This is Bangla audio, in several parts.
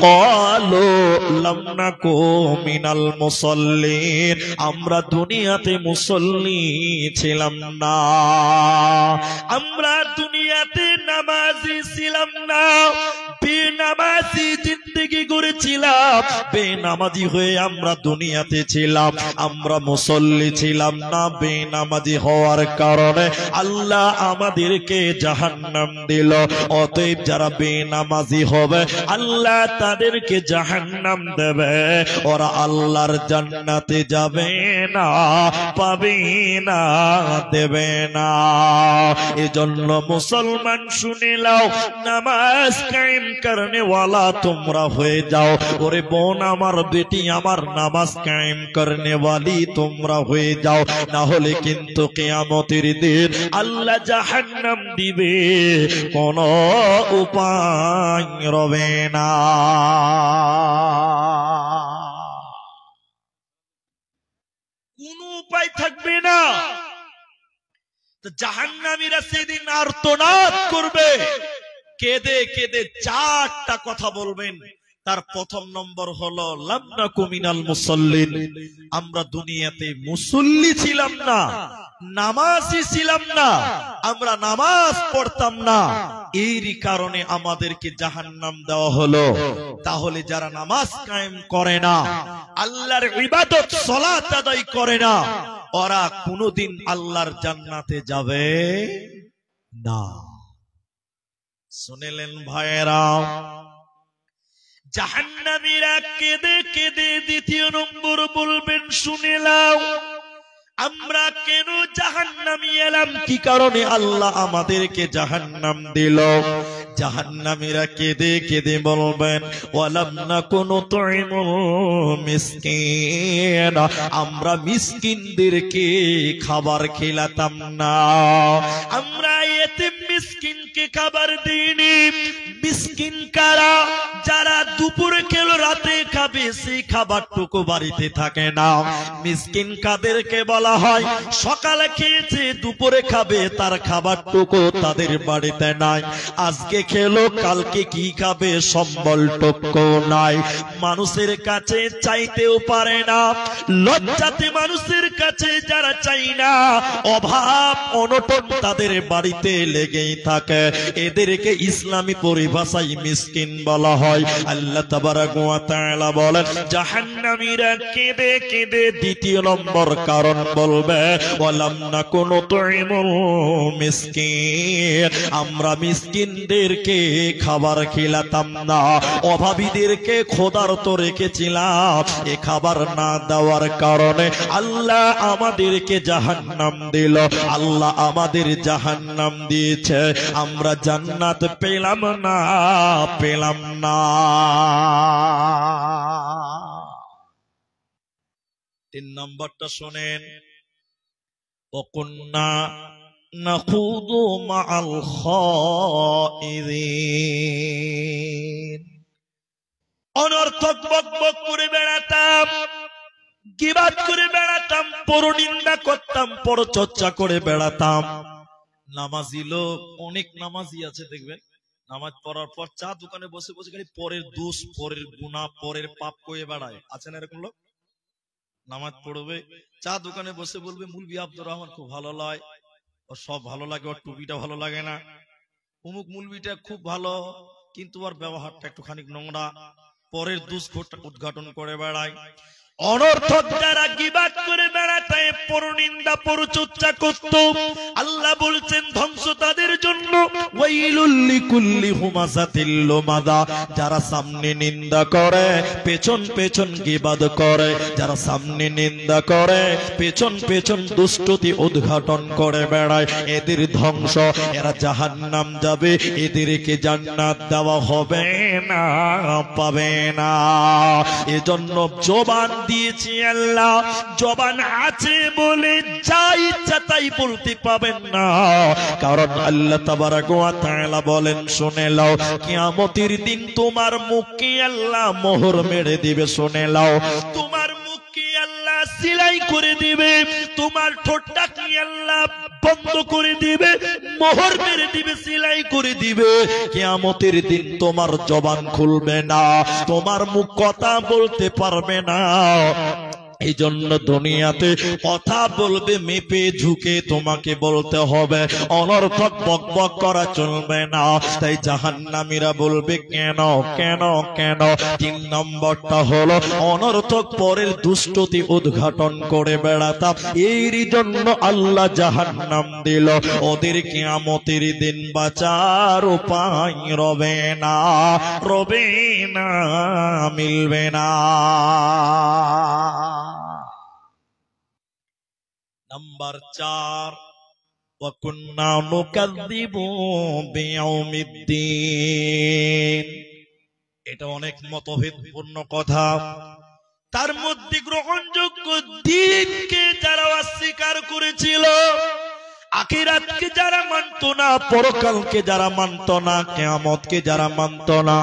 ক্বালু লাম নাকু মিনাল মুসাল্লিন, আমরা দুনিয়াতে মুসল্লি ছিলাম না, আমরা দুনিয়াতে নামাজি ছিলাম না, বেনামাজি জিন্দেগি গড়েছিলাম, বেনামাজি হয়ে আমরা দুনিয়াতে ছিলাম, আমরা মুসল্লি ছিলাম না। বেনামাজি হওয়ার কারণে আল্লাহ আমাদেরকে জাহান্নাম দিল। অতএব যারা বেনামাজি হবে আল্লাহ তাদেরকে জাহান্নাম দেবে, ওরা আল্লাহর জান্নাতে যাবে না, পাবে না, দেবে না। এজন্য মুসলমান শুনে নাও, নামাজ কায়েম করনে ওয়ালা তোমরা হয়ে যাও। ওরে বোন আমার, বেটি আমার, নামাজ কায়েম করনে ওয়ালি তোমরা হয়ে যাও, না হলে কিন্তু কিয়ামতের দিন আল্লাহ জাহান্নাম দিবে, কোনো উপায় রবে না। কোন উপায় থাকবে না। জাহান্নামীরা সেদিন আর্তনাদ করবে, কেঁদে কেঁদে চারটা কথা বলবেন। তার প্রথম নম্বর হলো লাম নাকু মিনাল মুসাল্লিন, আমরা দুনিয়াতে মুসল্লি ছিলাম না, নামাজি ছিলাম না, আমরা নামাজ পড়তাম না, এর কারণে আমাদেরকে জাহান্নাম দেওয়া হলো। তাহলে যারা নামাজ কায়েম করে না, আল্লাহর ইবাদত সালাত আদায় করে না, ওরা কোনোদিন আল্লাহর জান্নাতে যাবে না। শুনলেন ভাইয়েরা, জাহান্নামীরা কেঁদে কেঁদে দ্বিতীয় নম্বর বলবেন, শুনে নাও আমরা কেন জাহান্নামী এলাম, কি কারণে আল্লাহ আমাদেরকে জাহান্নাম দিল। জাহান্নামীরা কেঁদে কেঁদে বলবেন, ওয়ালাম নাকু নুতঈমুল মিসকিন, আমরা মিসকিনদেরকে খাবার খেলাতাম না, আমরা এতিম মিসকিনকে খাবার দিইনি। মিসকিন কারা? যারা দুপুরে খেলো রাতে খাবে, সেই খাবারটুকু বাড়িতে থাকে না। মিসকিন কাদেরকে বলা হয়? সকালে খেয়েছে, দুপুরে খাবে, তার খাবারটুকু তাদের বাড়িতে নাই। আজকে খেলো, কালকে কি খাবে সম্বলটুকু নাই। মানুষের কাছে চাইতেও পারে না, লজ্জাতে মানুষের কাছে যারা চাই না, অভাব অনটন তাদের বাড়িতে লেগেই থাকে। এদেরকে ইসলামী পরিভাষায় মিসকিন বলা হয়। আল্লাহ তাবারাক ওয়া তাআলা বলেন, জাহান্নামীরা কেঁদে কেঁদে দ্বিতীয় নম্বর কারণ বলবে, ওয়ালাম নাকু নুতঈমুল মিসকিন, আমরা মিসকিনদেরকে খাবার খিলাতাম না, অভাবীদেরকে ক্ষুধার্ত রেখেছিলাম। এ খাবার না দেওয়ার কারণে আল্লাহ আমাদেরকে জাহান্নাম দিল। আল্লাহ আমাদের জাহান্নাম দিয়েছে, আমরা জান্নাত পেলাম না, পেলাম না। তিন নম্বরটা শোনেন, ওয়াকুন্না নাখুদু মাআল খাইদিন, অনর্থক বকবক করে বেড়াতাম, গীবাত করে বেড়াতাম, পরনিন্দা করতাম, পরচর্চা করে বেড়াতাম। নামাজি লোক, অনেক নামাজি আছে দেখবেন, নামাজ পড়ার পর চা দোকানে বসে বসে খালি পরের দোষ, পরের গুনাহ, পরের পাপ কয়ে বেড়ায়। আছেন এরকম লোক? নামাজ পড়বে, চা দোকানে বসে বলবে, মুলবি আব্দুর রহমান খুব ভালো লাগে, ওর সব ভালো লাগে, ওর টুপিটা ভালো লাগে না, অমুক মুলবিটা খুব ভালো, কিন্তু ওর ব্যবহারটা একটুখানি নোংরা, পরের দোষ উদ্ঘাটন করে বেড়ায়। অনর্থক যারা গীবাত করে বেড়াতে, পরনিন্দা পরচর্চা করত, আল্লাহ বলছেন ধ্বংস তাদের জন্য। ওয়াইলুল লিকুল্লি হুমাযাতিল লুমাযা, যারা সামনে নিন্দা করে পেছন পেছন গীবাত করে, যারা সামনে নিন্দা করে পেছন পেছন দুষ্টতি উদ্ঘাটন করে বেড়ায়, এদের ধ্বংস, এরা জাহান্নাম যাবে, এদেরকে জান্নাত দেওয়া হবে না, পাবে না। এজন্য জবান দিয়েছি আল্লাহ, জবান আছে বলে যা ইচ্ছা তাই বলতে পাবেন না, কারণ আল্লাহ তাবারাক ওয়া তাআলা বলেন, শুনে নাও, কিয়ামতের দিন তোমার মুখকে আল্লাহ মোহর মেরে দিবে। শুনে নাও, তোমার মুখকে আল্লাহ সিলাই করে দিবে, তোমার ঠোঁটটা কি আল্লাহ বন্ধ করে দিবে, মোহর মেরে দিবে, সিলাই করে দিবে। কিয়ামতের দিন তোমার জবান খুলবে না, তোমার মুখ কথা বলতে পারবে না। এই জন্য দুনিয়াতে কথা বলবে মেপে ঝুঁকে তোমাকে বলতে হবে, অনর্থক বকবক করা চলবে না। তাই জাহান্নামীরা বলবে কেন কেন কেন। 3 নম্বরটা হলো অনর্থক পরের দুষ্টতি উদ্ঘাটন করে বেড়াতাম, এর জন্য আল্লাহ জাহান্নাম দিল। ওদের কিয়ামতের দিন বাঁচার উপায় রবে না, রবে না, মিলবে না। নাম্বার 4, ওয়াকুন্না নুকাযযিবু বিয়াউমিদ্দিন। এটা অনেক মতভেদপূর্ণ কথা, তার মধ্যে গ্রহণযোগ্য দিনকে যারা অস্বীকার করেছিল, আখিরাতকে যারা মানত না, পরকালকে যারা মানত না, কিয়ামতকে যারা মানত না,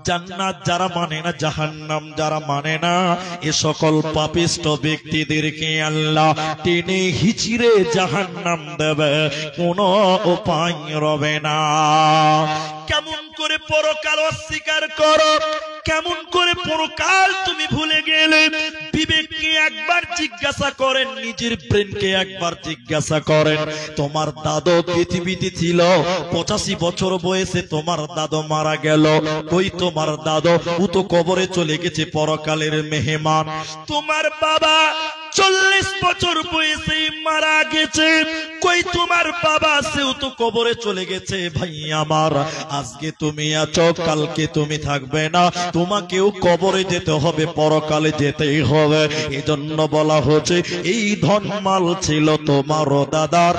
জান্নাত যারা মানে না, জাহান্নাম যারা মানে না, এ সকল পাপিষ্ট ব্যক্তিদেরকে আল্লাহ টেনে হিচড়ে জাহান্নাম দেবে, কোনো উপায় রবে না। কেমন করে পরকাল অস্বীকার করো, কেমন করে পরকাল তুমি ভুলে গেলে? বিবেককে একবার জিজ্ঞাসা করেন, নিজের ব্রেনকে একবার জিজ্ঞাসা করেন। তোমার দাদু পৃথিবীতে ছিল, 85 বছর বয়সে তোমার দাদু মারা গেল। কই তোমার দাদু? ও তো কবরে চলে গেছে, পরকালের মেহমান। তোমার বাবা 40 বছর বয়সে মারা গেছে। কই তোমার বাবা? সেও তো কবরে চলে গেছে। ভাই আমার, আজকে তুমি আছো, কালকে তুমি থাকবে না, তোমাকেও কবরে যেতে হবে, পরকালে যেতেই হবে। এজন্য বলা হচ্ছে এই ধন মাল ছিল তোমারও দাদার,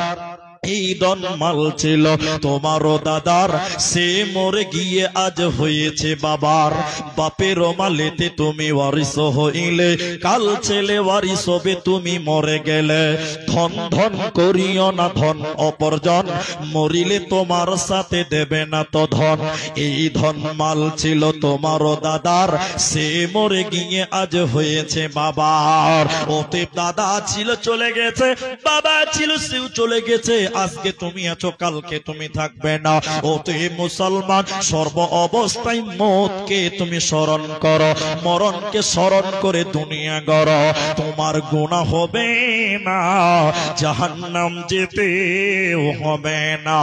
এই ধন মাল ছিল তোমারও দাদার, সে মরে গিয়ে আজ হয়েছে বাবার। বাপের মালেতে তুমি ওয়ারিস হইলে, কাল ছেলে ওয়ারিস হবে তুমি মরে গেলে। ধন ধন করিও না ধন অপরজন, মরিলে তোমার সাথে দেবে না তো ধন। এই ধন মাল ছিল তোমারও দাদার, সে মরে গিয়ে আজ হয়েছে বাবার। ওতে দাদা ছিল চলে গেছে, বাবা ছিল সেও চলে গেছে, আজকে তুমি আছো, কালকে তুমি থাকবে না। ওতে মুসলমান, সর্ব অবস্থায় মওতকে তুমি স্মরণ করো, মরণকে স্মরণ করে দুনিয়া গড়ো। তোমার গুনাহ হবে না, জাহান্নাম যেতেও হবে না।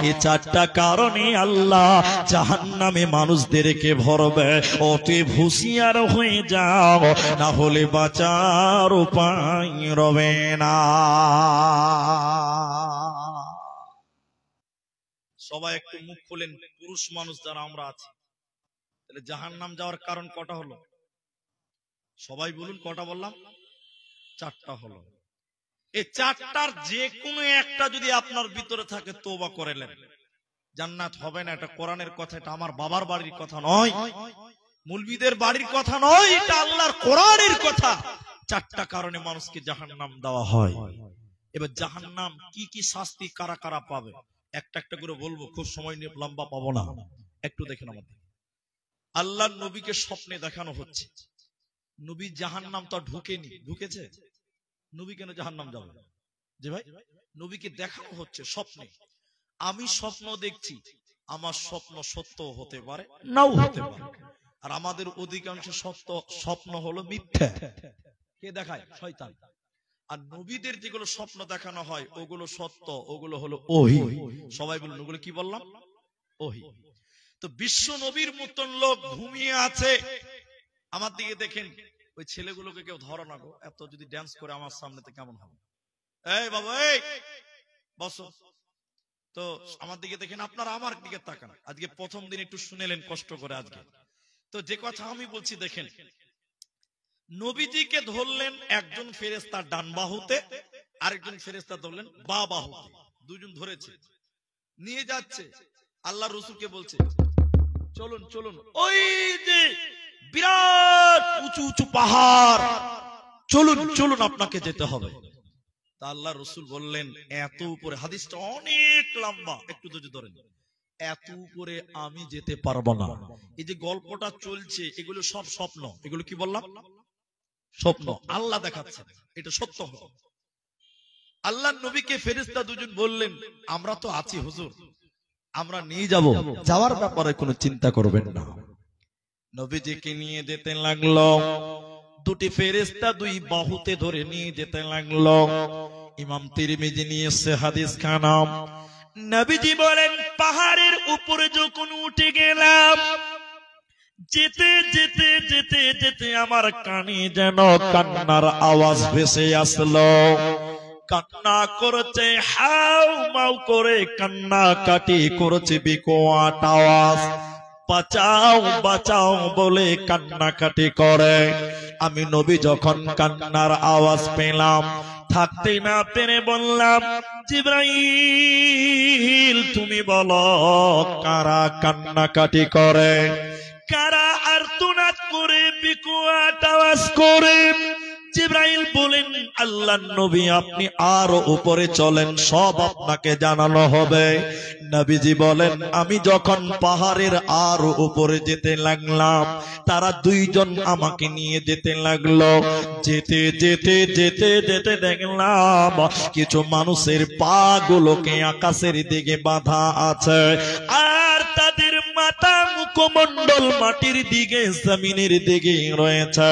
এই 4টা কারণে আল্লাহ জাহান্নামে মানুষদেরকে ভরবে। ওতে হুঁশিয়ার হয়ে যাও, না হলে বাঁচার উপায় রবে না। সবাই একটু মুখ খোলেন, পুরুষ মানুষ যারা আমরা আছি। তাহলে জাহান্নাম যাওয়ার কারণ কটা হলো? সবাই বলুন, কটা বললাম? 4টা হলো। এই 4টার যে কোনো একটা যদি আপনার ভিতরে থাকে, তওবা করে নেন, জান্নাত হবে না। এটা কোরআনের কথা, এটা আমার বাবার বাড়ির কথা নয়, মুলবিদের বাড়ির কথা নয়, এটা আল্লাহর কোরআনের কথা। 4টা কারণে মানুষকে জাহান্নাম দেওয়া হয়। এবার জাহান্নাম কি কি শাস্তি কারা কারা পাবে একটা একটা করে বলবো, খুব সময় নিয়ে লম্বা পাবো না, একটু দেখেন আমাদের। আল্লাহর নবীকে স্বপ্নে দেখানো হচ্ছে, নবী জাহান্নাম তো ঢুকেনি, ঢুকেছে? নবী কেন জাহান্নাম যাবে? যে ভাই, নবীকে দেখানো হচ্ছে স্বপ্নে। আমি স্বপ্ন দেখছি, আমার স্বপ্ন সত্য হতে পারে, নাও হতে পারে। আর আমাদের অধিকাংশ সত্য স্বপ্ন হলো মিথ্যা। কে দেখায়? শয়তান। আর নবীদের যেগুলো স্বপ্ন দেখানো হয় ওগুলো সত্য, ওগুলো হলো ওহী। সবাই বলুন, ওগুলো কি বললাম? ওহী। তো বিশ্ব নবীর মতন লোক ঘুমিয়ে আছে, আমার দিকে দেখেন, ওই ছেলেগুলোকে কেউ ধরো না গো, এত যদি ড্যান্স করে আমার সামনেতে কেমন হবে? এই বাবা, এই বসো তো, আমার দিকে দেখেন, আপনারা আমার দিকে তাকান। আজকে প্রথম দিন একটু শুনেলেন কষ্ট করে আজকে। তো যে কথা আমি বলছি দেখেন, নবীজিকে ধরলেন একজন ফেরেশতা ডান বাহুতে, আরেকজন ফেরেশতা ধরলেন বা বাহুতে, দুজন ধরেছে, নিয়ে যাচ্ছে। আল্লাহ রাসূলকে বলছে, চলুন চলুন, ওই যে বিরাট উঁচু উঁচু পাহাড়, চলুন চলুন, আপনাকে যেতে হবে। তা আল্লাহ রাসূল বললেন, এত উপরে, হাদিসটা অনেক লম্বা, একটু ধৈর্য ধরেন, এত উপরে আমি যেতে পারবো না। এই যে গল্পটা চলছে, এগুলো সব স্বপ্ন। এগুলো কি বললাম? স্বপ্ন আল্লাহ দেখাচ্ছেন, এটা সত্য হলো। আল্লাহর নবীকে ফেরেশতা দুজন বললেন, আমরা তো আছি হুজুর, আমরা নিয়ে যাব, যাওয়ার ব্যাপারে কোনো চিন্তা করবেন না। নবীজিকে নিয়ে যেতে লাগলো, দুটি ফেরেশতা দুই বাহুতে ধরে নিয়ে যেতে লাগলো। ইমাম তিরমিজি নিয়ে এসেছে হাদিস খানা। নবীজি বলেন, পাহাড়ের উপরে যখন উঠে গেলাম, যেতে যেতে যেতে যেতে আমার কানে যেন কান্নার আওয়াজ ভেসে আসলো। কান্না করছে, হাউ মাউ করে কান্না কাটি করছে, বিকট আওয়াজ, বাঁচাও বাঁচাও বলে কান্নাকাটি করে। আমি নবী যখন কান্নার আওয়াজ পেলাম, থাকতে না পেরে বললাম, জিবরাইল তুমি বলো কারা কান্নাকাটি করে, কারা আর্তনাদ করে, বিকট আওয়াজ করে? জিবরাইল বলেন, আল্লাহর নবী আপনি আরো উপরে চলেন, সব আপনাকে জানানো হবে। নবীজি বলেন, আমি যখন পাহাড়ের আরো উপরে যেতে লাগলাম, তারা দুইজন আমাকে নিয়ে যেতে লাগলো। যেতে যেতে যেতে যেতে দেখলাম কিছু মানুষের পা গুলোকে আকাশের দিকে বাঁধা আছে, আর তাদের মাথা মুখমণ্ডল মাটির দিকে, জমিনের দিকে রয়েছে।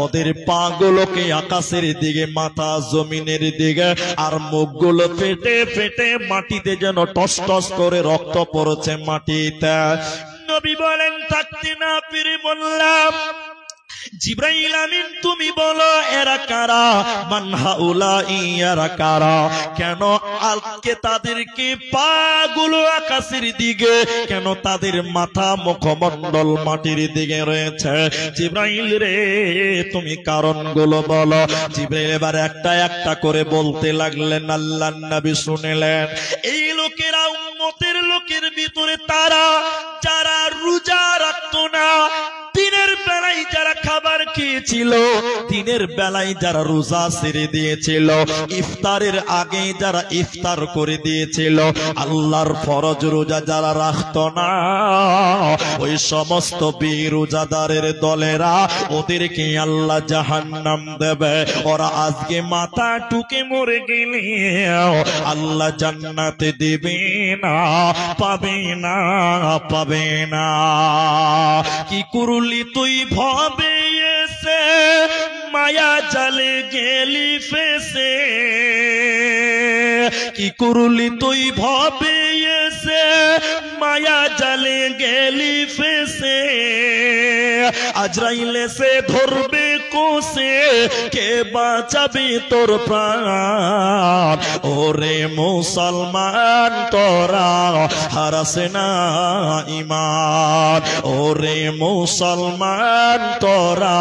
ওদের পা গুলোকে আকাশের দিকে, মাথা জমিনের দিকে, আর মুখগুলো ফেটে ফেটে মাটিতে যেন টস টস করে রক্ত পড়ছে মাটিতে। নবী বলেন, থাকতে না পেরে বললাম, জিবরাইল আমিন তুমি বলো এরা কারা, মান হাউলাই এরা কারা, কেন আজকে তাদেরকে পাগুলো আকাশের দিকে, কেন তাদের মাথা মুখমণ্ডল মাটির দিকে রয়েছে? জিবরাইল রে তুমি কারণগুলো বলো। জিবরাইল এবার একটা একটা করে বলতে লাগলেন। আল্লাহর নবী শুনলেন, এই লোকেরা উম্মতের লোকের ভিতরে তারা যারা রোজা রাখতো না, দিনের বেলায় যারা খাবার খেয়েছিল, দিনের বেলায় যারা রোজা ছেড়ে দিয়েছিল, ইফতারের আগে যারা ইফতার করে দিয়েছিল, আল্লাহর ফরজ রোজা যারা রাখতো না, ওই সমস্ত বেরোজাদারের দলেরা, ওদেরকে আল্লাহ জাহান্নাম দেবে। ওরা আজকে মাথা টুকে মরে গেলে আল্লাহ জান্নাতে দেবে না, পাবে না, পাবে না। কি করলি তুই ভবে এসে, মায়া জালে গেলি ফেসে, কি করলি তুই ভবে এসে, মায়া জালে গেলি ফেসে। আজরাইল এসে ধরবে কোসে, কে বাঁচাবে তোর প্রাণ? ওরে মুসলমান তোরা হারাসে না ঈমান, ওরে মুসলমান তোরা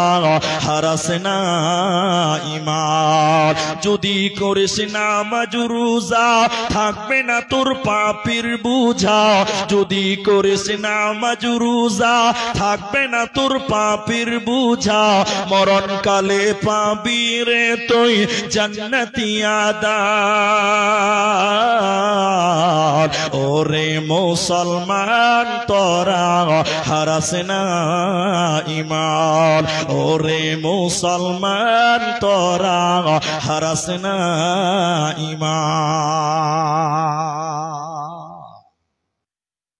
হারাসে না ঈমান। যদি করিস নামাজ রোজা, থাকবে না তোর পাপের বোঝা। যদি করিস নামাজ রোজা, থাকবে না তোর পাপের বোঝা। মরণকালে পাবি রে তুই জান্নাতি আদান। ওরে মুসলমান তোরা হারাস না ঈমান, ওরে মুসলমান তোরা হারাস না ঈমান।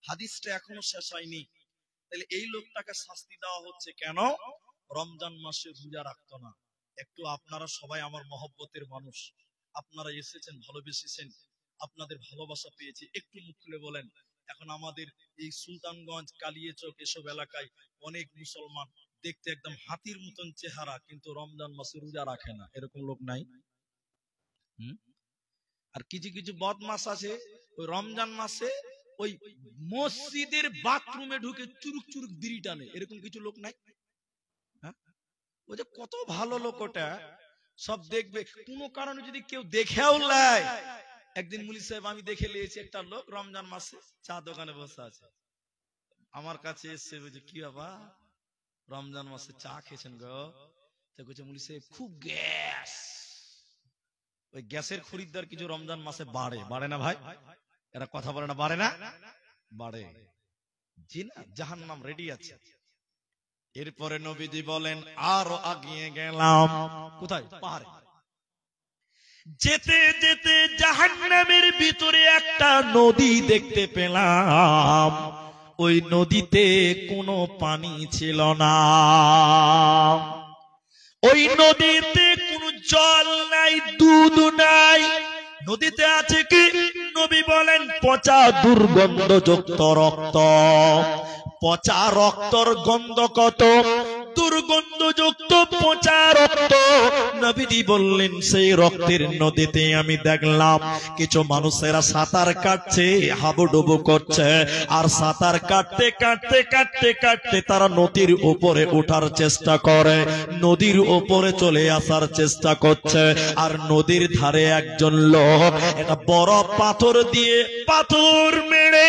হাদিসটা এখনো শেষ হয়নি। তাহলে এই লোকটাকে শাস্তি দেওয়া হচ্ছে কেন? রমজান মাসে রোজা রাখতো না। একটু আপনারা সবাই আমার মহব্বতের মানুষ, আপনারা এসেছেন, ভালোবেসেছেন, আপনাদের ভালোবাসা পেয়েছি, একটু মুখ খুলে বলেন। এখন আমাদের এই সুলতানগঞ্জ, কালিয়াচক এসব এলাকায় অনেক মুসলমান দেখতে একদম হাতির মতন চেহারা, কিন্তু রমজান মাসে রোজা রাখে না, এরকম লোক নাই? আর কিছু কিছু বদমাস আছে, ওই রমজান মাসে ওই মসজিদের বাথরুমে ঢুকে চুরুক চুরুক বিড়ি টানে, এরকম কিছু লোক নাই? হ্যাঁ, ওই যে কত ভালো লোক, ওটা সব দেখবে। কোনো কারণে যদি কেউ দেখেও লাই, একদিন মুলি সাহেব আমি দেখে নিয়েছি, একটা লোক রমজান মাসে চা দোকানে বসে আছে, আমার কাছে এসছে, বলছে কি বাবা রমজান মাসে চা খেয়েছেন গো? তো বলছে মুলি সাহেব খুব গ্যাস। ওই গ্যাসের খরিদ্দার কিছু রমজান মাসে বাড়ে, বাড়ে না ভাই? এরা কথা বলে না, বাড়ে না? বাড়ে। জি না, জাহান্নাম রেডি আছে। এরপরে নবীজি বলেন আরো আগিয়ে গেলাম। কোথায়? পাহাড়ে। যেতে যেতে জাহান্নামের ভিতরে একটা নদী দেখতে পেলাম। ওই নদীতে কোনো পানি ছিল না, ওই নদীতে কোনো জল নাই, দুধ নাই। নদীতে আছে কি? নবী বলেন পচা দুর্গন্ধযুক্ত রক্ত। পচা রক্তর গন্ধ কত দুর্গন্ধযুক্ত পচা রক্ত। নবীজি বললেন সেই রক্তের নদীতে আমি দেখলাম কিছু মানুষেরা সাঁতার কাটছে, হাবুডুবু করছে, আর সাঁতার কাটতে কাটতে কাটতে কাটতে তারা নদীর উপরে ওঠার চেষ্টা করে, নদীর উপরে চলে আসার চেষ্টা করছে। আর নদীর ধারে একজন লোক একটা বড় পাথর দিয়ে পাথর মেরে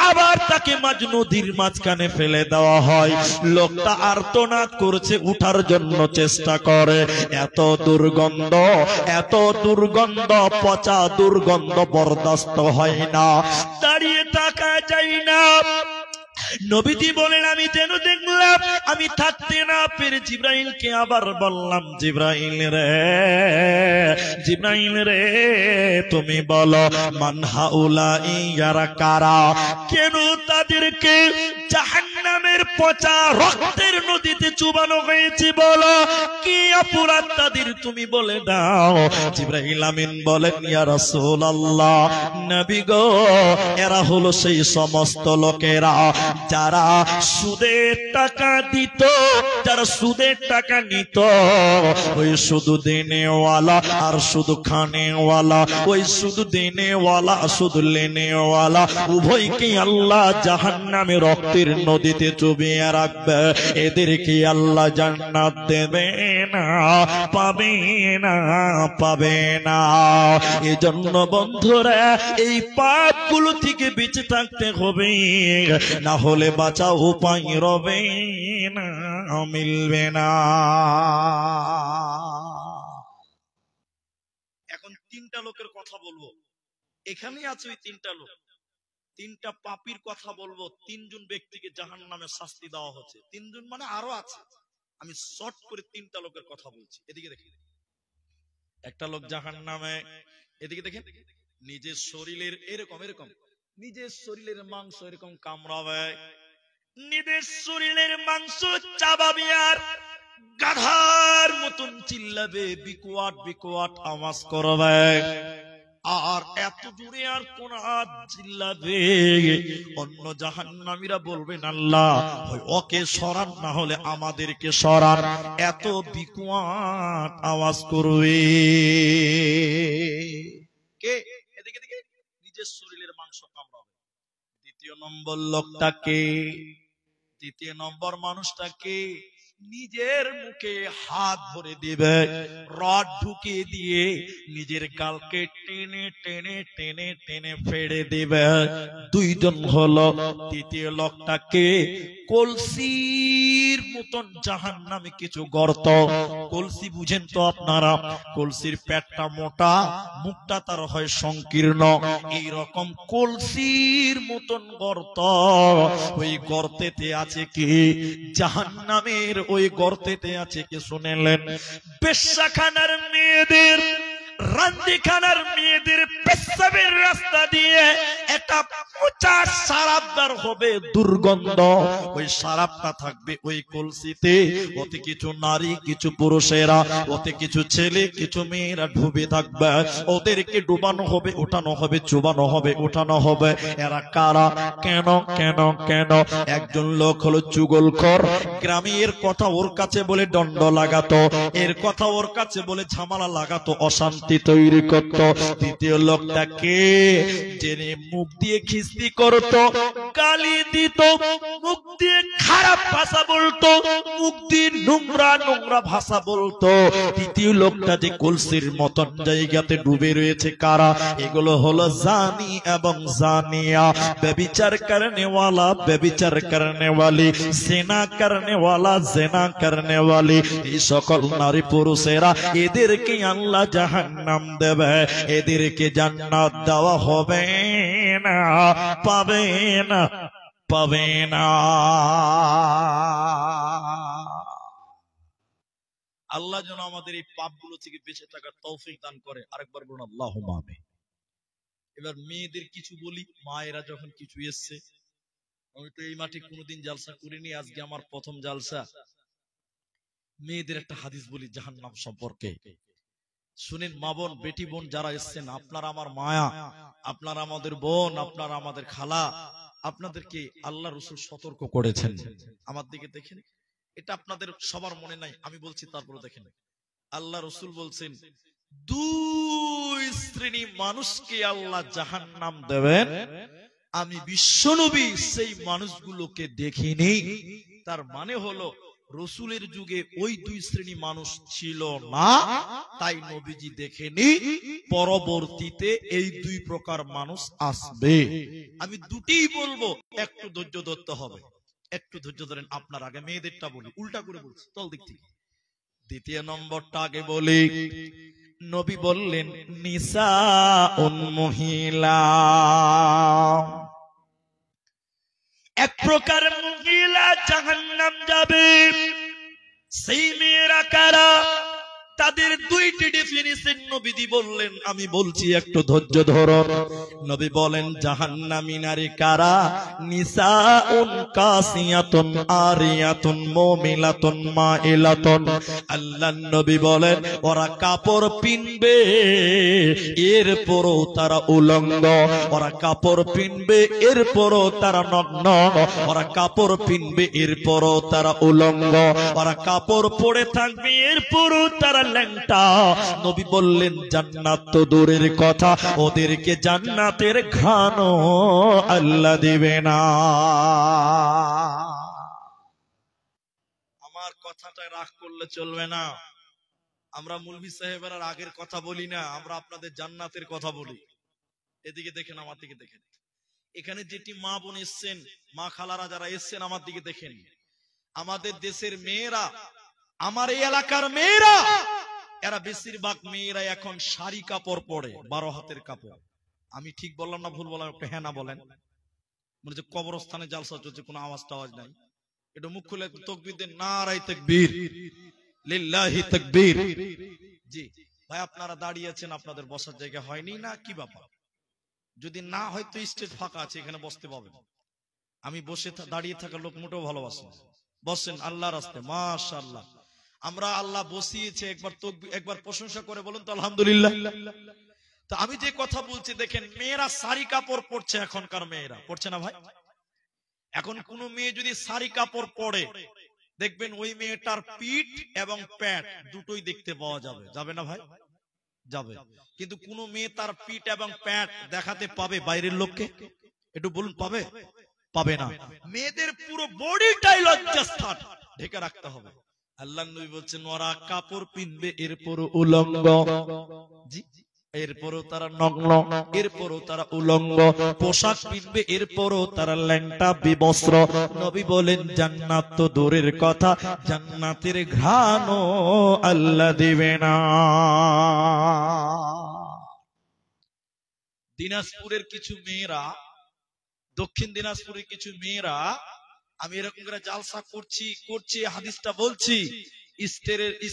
আবার তাকে মাঝ নদীর মাঝখানে ফেলে দেওয়া হয়। লোকটা আর্তনাদ করছে, উঠার জন্য চেষ্টা করে। এত দুর্গন্ধ, এত দুর্গন্ধ, পচা দুর্গন্ধ বরদাস্ত হয় না, দাঁড়িয়ে থাকা যায় না। নবীজি বলেন আমি যেন দেখলাম, আমি থাকতে না পেরে জিব্রাইলকে আবার বললাম জিব্রাইল রে, জিব্রাইল রে তুমি বলো মান হাউলাই ইয়ারা কারা, কেন তাদেরকে জাহান্নামের পচা রক্তের নদীতে চুবানো হয়েছে, বলো কি অপরাধ তাদের তুমি বলে দাও। জিব্রাইল আমিন বলেন ইয়া রাসূলুল্লাহ, নবী গো এরা হলো সেই সমস্ত লোকেরা যারা সুদের টাকা দিত, যারা সুদের টাকা নিত, ওই শুধু দেনেওয়ালা আর শুধু খানেওয়ালা, ওই শুধু দেনেওয়ালা শুধু লেনেওয়ালা উভয়কে আল্লাহ জাহান্নামে রক্তের নদীতে চুবিয়ে রাখবে। এদেরকে আল্লাহ জান্নাত দেবে না, পাবে না, পাবে না। এজন্য বন্ধুরা এই পাপগুলো থেকে বেঁচে থাকতে হবে, না হলে বাঁচা উপায় রবে না, মিলবে না। এখন তিনটা লোকের কথা বলবো, এখানেই আছে ওই তিনটা লোক, তিনটা পাপীর কথা বলবো। তিনজন ব্যক্তিকে জাহান্নামে শাস্তি দেওয়া হচ্ছে, তিনজন মানে আরো আছে, আমি শর্ট করে তিনটা লোকের কথা বলছি। এদিকে দেখি, একটা লোক জাহান্নামে, এদিকে দেখেন, নিজের শরীরের এরকম এরকম নিজের শরীরের মাংস এরকম কামড়াবে, নিজের শরীরের মাংস চাবাবে আর গাধার মতন চিল্লাবে, বিকোয়াট বিকোয়াট আওয়াজ করবে, আর এত জোরে আর কোন হাত চিল্লাবে। অন্য জাহান্নামীরা বলবেন আল্লাহ ওকে সরান, না হলে আমাদেরকে সরান, এত বিকোয়াট আওয়াজ করবে। কে? এদিকে দিকে নিজের শরীরের মাংস কামড়াবে। দ্বিতীয় নম্বর লোকটাকে, দ্বিতীয় নম্বর মানুষটাকে নিজের মুখে হাত ভরে দিবে, রড ঢুকিয়ে দিয়ে নিজের গালকে টেনে টেনে টেনে টেনে ফেড়ে দিবে। দুইজন হলো। তৃতীয় লোকটাকে কলসির মতন জাহান্নামে কিছু গর্ত, কলসি বুঝেন তো আপনারা, কলসির পেটটা মোটা, মুখটা তার হয় সংকীর্ণ, এইরকম কলসির মতন গর্ত। ওই গর্তেতে আছে কি? জাহান্নামের ওই গর্তেতে আছে কি শুনেলেন? বেশ্যাখানার মেয়েদের, রান্দিখানার মেয়েদের পেশাবের রাস্তা দিয়ে একটা পচা সারাপ বের হবে, দুর্গন্ধ। ওই সারাপটা থাকবে ওই কলসিতে, ওতে কিছু নারী কিছু পুরুষেরা, ওতে কিছু ছেলে কিছু মেয়েরা ডুবে থাকবে। ওদেরকে ডুবানো হবে, উঠানো হবে, চুবানো হবে, উঠানো হবে। এরা কারা? কেন কেন কেন? একজন লোক হলো চুগলখোর, গ্রামে এর কথা ওর কাছে বলে দণ্ড লাগাতো, এর কথা ওর কাছে বলে ঝামেলা লাগাতো, অশান্তি তৈরি করত। দ্বিতীয় লোকটাকে জেনে মুখ দিয়ে খিস্তি করত, গালি দিত, মুখ দিয়ে খারাপ ভাষা বলতো, মুখ দিয়ে নোংরা নোংরা ভাষা বলতো। তৃতীয় লোকটা যে কলসির মতন জায়গাতে ডুবে রয়েছে, কারা? এগুলো হলো জানি এবং জানিয়া, ব্যভিচার করনেওয়ালা ব্যভিচার করনেওয়ালি, জেনা করনেওয়ালা জেনা করনেওয়ালি। এই সকল নারী পুরুষেরা, এদেরকে আল্লাহ জাহান্নাম দেবে, এদেরকে জান্নাত দেওয়া হবে না, পাবে না, পাবে না। আল্লাহ যেন আমাদের এই পাপগুলো থেকে বেঁচে থাকার তৌফিক দান করে। আরেকবার বলুন আল্লাহুম্মা আমিন। এবার মেয়েদের কিছু বলি, মায়েরা যখন কিছু এসছে, আমি তো এই মাঠে কোনোদিন জালসা করিনি, আজকে আমার প্রথম জালসা। মেয়েদের একটা হাদিস বলি জাহান্নাম সম্পর্কে, শুনেন। মা বোন, বেটি বোন যারা এসছেন, আপনারা আমার মায়া, আপনারা আমাদের বোন, আপনারা আমাদের খালা, আপনাদেরকে আল্লাহ রাসূল সতর্ক করেছেন। আমার দিকে দেখেন, এটা আপনাদের সবার মনে নাই, আমি বলছি তারপরে দেখেন। আল্লাহ রাসূল বলছেন, দুই শ্রেণী মানুষকে আল্লাহ জাহান্নাম দেবেন, আমি বিশ্বনবী সেই মানুষগুলোকে দেখিনি। তার মানে হলো রসুলের যুগে ওই দুই শ্রেণী মানুষ ছিল না, তাই নবীজি দেখেনি। পরবর্তীতে এই দুই প্রকার মানুষ আসবে। আমি দুটিই বলবো, একটু ধৈর্য ধরতে হবে, একটু ধৈর্য ধরেন। আপনার আগে মেয়েদেরটা বলি, উল্টা করে বলছি, তল দিক থেকে। দ্বিতীয় নম্বরটা আগে বলি। নবী বললেন নিসাউন, মহিলা, এক প্রকার মহিলা জাহান্নাম যাবে। সেই মেয়েরা কারা? তাদের দুইটি ডেফিনিশন নবীজি বললেন, আমি বলছি একটু ধৈর্য ধরো। নবী বলেন জাহান্নামী নারী কারা? নিসাউন কাসিয়াতুন আরিয়াতুন মুমিলাতুন মাইলাতুন। আল্লাহর নবী বলেন ওরা কাপড় পিনবে, এরপরও তারা উলঙ্গ। ওরা কাপড় পিনবে, এরপরও তারা নগ্ন। ওরা কাপড় পিনবে, এরপরও তারা উলঙ্গ। ওরা কাপড় পরে থাকবে, এরপরও তারা ল্যাংটা। নবী বললেন জান্নাত তো দূরের কথা, ওদেরকে জান্নাতের ঘ্রাণও আল্লাহ দিবে না। আমার কথাটা রাগ করলে চলবে না। আমরা মুলবি সাহেবের আগের কথা বলি না, আমরা আপনাদের জান্নাতের কথা বলি। এদিকে দেখেন, আমার দিকে দেখেন। এখানে যেটি মা বোন এসছেন, মা খালারা যারা এসছেন, আমার দিকে দেখেন। আমাদের দেশের মেয়েরা, আমার এই এলাকার মেয়েরা, এরা বেশিরভাগ মেয়েরা এখন শাড়ি কাপড় পরে, 12 হাতের কাপড়। আমি ঠিক বললাম না ভুল বললাম? একটু হ্যাঁ না বলেন। মনে হচ্ছে কবরস্থানে জালসা চলছে, কোনো আওয়াজ টাওয়াজ নাই। একটু মুখ খুলে তাকবীর দেন, নারায়ে তাকবীর, লিল্লাহি তাকবীর। জি ভাই, আপনারা দাঁড়িয়ে আছেন, আপনাদের বসার জায়গা হয়নি না কি ব্যাপার? যদি না হয় তো স্টেজ ফাঁকা আছে, এখানে বসতে পাবেন। আমি বসে দাঁড়িয়ে থাকা লোক মোটেও ভালোবাসি না। বসেন আল্লাহর রাস্তায়, মাশাআল্লাহ। আমরা আল্লাহ বসিয়েছে, একবার প্রশংসা করে বলুন তো আলহামদুলিল্লাহ। তো আমি যে কথা বলছি দেখেন, মেয়েরা শাড়ি কাপড় পরছে, এখনকার মেয়েরা পরছে না ভাই? এখন কোন মেয়ে যদি শাড়ি কাপড় পরে, দেখবেন ওই মেয়েটার পিঠ এবং প্যাট দুটোই দেখতে পাওয়া যাবে, যাবে না ভাই? যাবে। কিন্তু কোন মেয়ে তার পিঠ এবং প্যাট দেখাতে পাবে বাইরের লোককে? একটু বলুন, পাবে? পাবে না। মেয়েদের পুরো বডিটাই লজ্জাস্থান, ঢেকে রাখতে হবে। আল্লাহর নবী বলছেন ওরা কাপড় পিনবে, এরপর উলঙ্গ। জি, এরপরও তারা নগ্ন, এরপরও তারা উলঙ্গ। পোশাক পিনবে, এরপরও তারা ল্যাংটা বিবস্ত্র। নবী বলেন জান্নাত তো দূরের কথা, জান্নাতের ঘ্রাণও আল্লাহ দিবে না। দিনাজপুরের কিছু মেয়েরা, দক্ষিণ দিনাজপুরের কিছু মেয়েরা, আমি এরকম করে জালসা করছি হাদিসটা বলছি,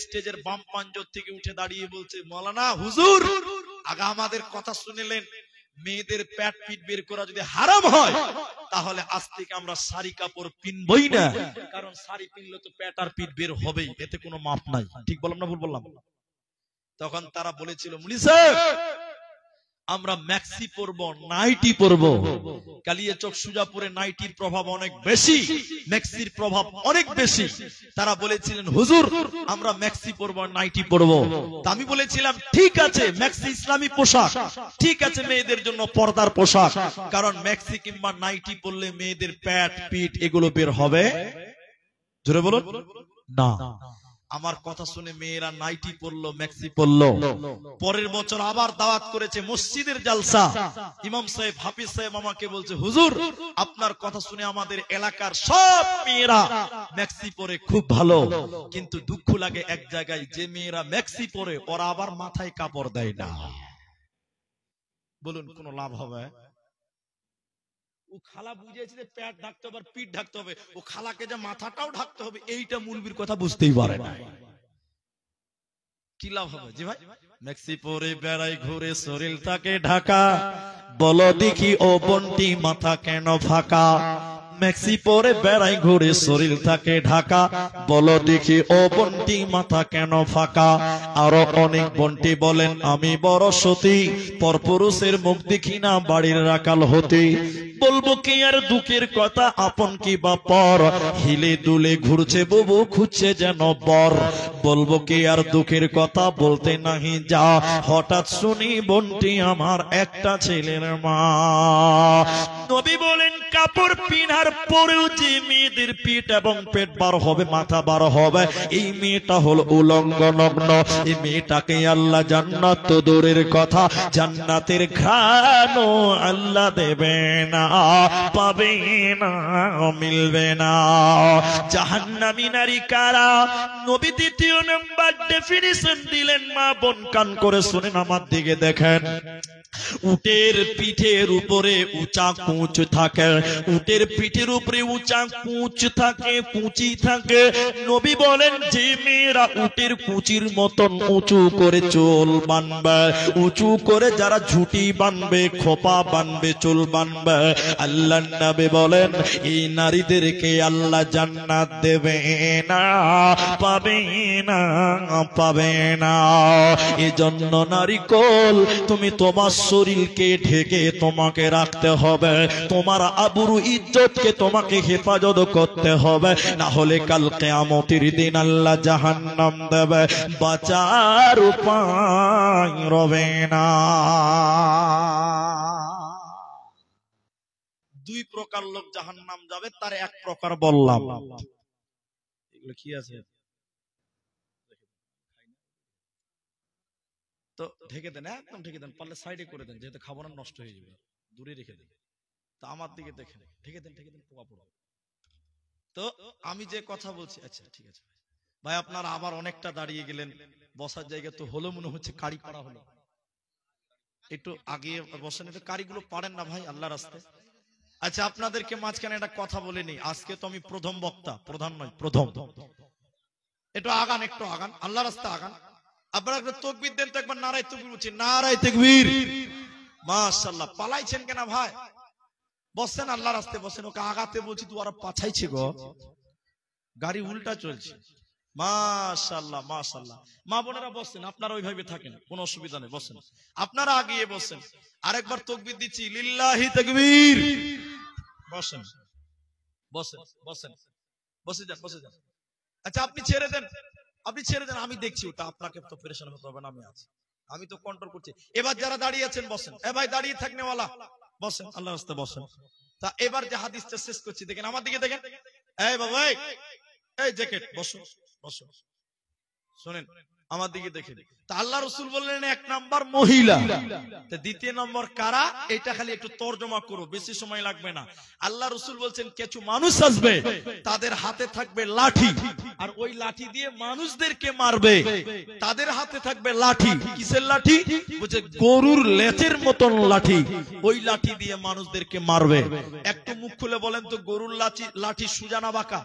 স্টেজের বাম পাঞ্জর থেকে উঠে দাঁড়িয়ে বলছে, মাওলানা হুজুর আগে আমাদের কথা শুনলেন, মেয়েদের প্যাট পিট বের করা যদি হারাম হয়, তাহলে আজ থেকে আমরা শাড়ি কাপড় পিনবই না, কারণ শাড়ি পিনলে তো প্যাট আর পিট বের হবেই, এতে কোনো মাপ নাই। ঠিক বললাম না ভুল বললাম? তখন তারা বলেছিল, মুলি সাহেব আমরা ম্যাক্সি পরবো, নাইটি পরবো। কালিয়াচক সুজাপুরে নাইটির প্রভাব অনেক বেশি, ম্যাক্সির প্রভাব অনেক বেশি। তারা বলেছিলেন হুজুর আমরা ম্যাক্সি পরবো, নাইটি পরবো। তা আমি বলেছিলাম ঠিক আছে, ম্যাক্সি ইসলামী পোশাক, ঠিক আছে মেয়েদের জন্য পর্দার পোশাক, কারণ ম্যাক্সি কিংবা নাইটি পরলে মেয়েদের প্যাট পিঠ এগুলো বের হবে। জোরে বলুন না। আমার কথা শুনে মেয়েরা নাইটি পরলো, ম্যাক্সি পরলো। পরের বছর আবার দাওয়াত করেছে, মসজিদের জালসা। ইমাম সাহেব, হাফিজ সাহেব আমাকে বলছে, হুজুর আপনার কথা শুনে আমাদের এলাকার সব মেয়েরা ম্যাক্সি পরে খুব ভালো, কিন্তু দুঃখ লাগে এক জায়গায়, যে মেয়েরা ম্যাক্সি পরে ওরা আবার মাথায় কাপড় দেয় না। বলুন কোনো লাভ হবে? ও খালা বুঝিয়েছে যে প্যাট ঢাকতে হবে, পিঠ ঢাকতে হবে, ও খালাকে যে মাথাটাও ঢাকতে হবে, এইটা মুলবির কথা বুঝতেই পারে না। কি লাভ হবে? জি ভাই, মেক্সি পরে বেড়াই ঘুরে শরীরটাকে ঢাকা, বলো দেখি ও বন্টি মাথা কেন ফাঁকা। মেক্সি পরে বেড়াই ঘুরে শরীরটাকে ঢাকা, বলো দেখি ও বন্টি মাথা কেন ফাঁকা। আরো অনেক বন্টি বলেন আমি বড় সতী, পরপুরুষের মুখ দেখি না বাড়ির রাখাল হতে। বলবো কি আর দুঃখের কথা, আপন কি বা পর, হিলে দুলে ঘুরছে বুবু খুঁজছে যেন বর। বলবো কি আর দুঃখের কথা, বলতে নাহি যা, হঠাৎ শুনি বন্টি আমার একটা ছেলের মা। নবী বলেন কাপড় পিনার পরেও যে মেয়েদের পিঠ এবং পেট বার হবে, মাথা বার হবে, এই মেয়েটা হল উলঙ্গ নগ্ন। এই মেয়েটাকে আল্লাহ জান্নাত তো দূরের কথা, জান্নাতের ঘ্রাণও আল্লাহ দেবে না, পাবে না, মিলবে না। জাহান্নামী নারী কারা? নবী দ্বিতীয় নাম্বার ডেফিনিশন দিলেন। মা বোন কান করে শুনেন, আমার দিকে দেখেন। উটের পিঠের উপরে উঁচা কুঁচ থাকে, উটের পিঠের উপরে উঁচা কুঁচ থাকে, কুঁচি থাকে। নবী বলেন যে মেয়েরা উটের কুঁচির মতন উঁচু করে চুল বানবে, উঁচু করে যারা ঝুটি বানবে, খোপা বানবে, চুল বানবে, আল্লাহ নবী বলেন এই নারীদেরকে আল্লাহ জান্নাত দেবে না, পাবে না, পাবে না। এজন্য নারী কোল, তুমি তোমার শরীরকে ঢেকে তোমাকে রাখতে হবে, তোমার আবরু ইজ্জতকে তোমাকে হেফাজত করতে হবে, না হলে কাল কিয়ামতের দিন আল্লাহ জাহান্নাম দেবে, বাঁচার উপায় রবে না। দুই প্রকার লোক জাহান্নাম যাবে, তার এক প্রকার বললাম। এগুলো কি আছে? তো ঢেকে দেন, একদম ঢেকে দেন, পারলে সাইডে করে দেন, যেহেতু খাবার নষ্ট হয়ে যাবে, দূরে রেখে দেন। তা আমার দিকে দেখেন, ঢেকে দেন, ঢেকে দেন, পোকা পড়া। তো আমি যে কথা বলছি, আচ্ছা ঠিক আছে ভাই, আপনারা আবার অনেকটা দাঁড়িয়ে গেলেন, বসার জায়গা তো হলো, মনে হচ্ছে কারি পাড়া হলো। একটু আগে বসেন, একটু কারিগুলো পারেন না ভাই আল্লাহ রাস্তায়। আচ্ছা আপনাদেরকে মাঝখানে একটা কথা বলে নি, আজকে তো আমি প্রথম বক্তা, প্রধান নয়, প্রথম। একটু আগান, একটু আগান, আল্লাহ রাস্তা আগান। আপনারা একটু তাকবীর দেন তো একবার, নারায়ে তাকবীর বলছি, নারায়ে তাকবীর। মাশাআল্লাহ। পালাইছেন কেন ভাই? বসেন, আল্লাহ রাস্তায় বসেন। ওকে আগাতে বলছি, তুই আর পাছাইছে গো, গাড়ি উল্টা চলছে। মাশাআল্লাহ, মাশাআল্লাহ। মা বোনেরা বসেন, আপনারা ওইভাবে থাকেন, কোনো অসুবিধা নেই, বসেন। আপনারা আগিয়ে বসেন। আরেকবার তাকবীর দিচ্ছি, লিল্লাহি তাকবীর। বসেন, বসেন, বসেন, বসে যান, বসে যান। আচ্ছা আপনি ছেড়ে দেন, আপনি ছেড়ে দেন, আমি দেখছি ওটা, আপনাকে তো পেরেশান হতে হবে না, আমি আছি, আমি তো কন্ট্রোল করছি। এবার যারা দাঁড়িয়ে আছেন বসেন। এ ভাই দাঁড়িয়ে থাকনেওয়ালা বসেন, আল্লাহর রাস্তায় বসেন। তা এবার যে হাদিসটা শেষ করছি, দেখেন আমার দিকে দেখেন। এই বাবা, এই জ্যাকেট, বসো, বসো, শুনেন আমার দিকে দেখেন। তা আল্লাহ রাসূল বললেন এক নাম্বার মহিলা, তা দ্বিতীয় নম্বর কারা, এটা খালি একটু তরজমা করো, বেশি সময় লাগবে না। আল্লাহ রাসূল বলছেন কিছু মানুষ আসবে, তাদের হাতে থাকবে লাঠি, আর ওই লাঠি দিয়ে মানুষদেরকে মারবে। তাদের হাতে থাকবে লাঠি, কিসের লাঠি? বলছে গরুর লেজের মতন লাঠি, ওই লাঠি দিয়ে মানুষদেরকে মারবে। একটু মুখ খুলে বলেন তো, গরুর লাঠি সোজা না বাঁকা?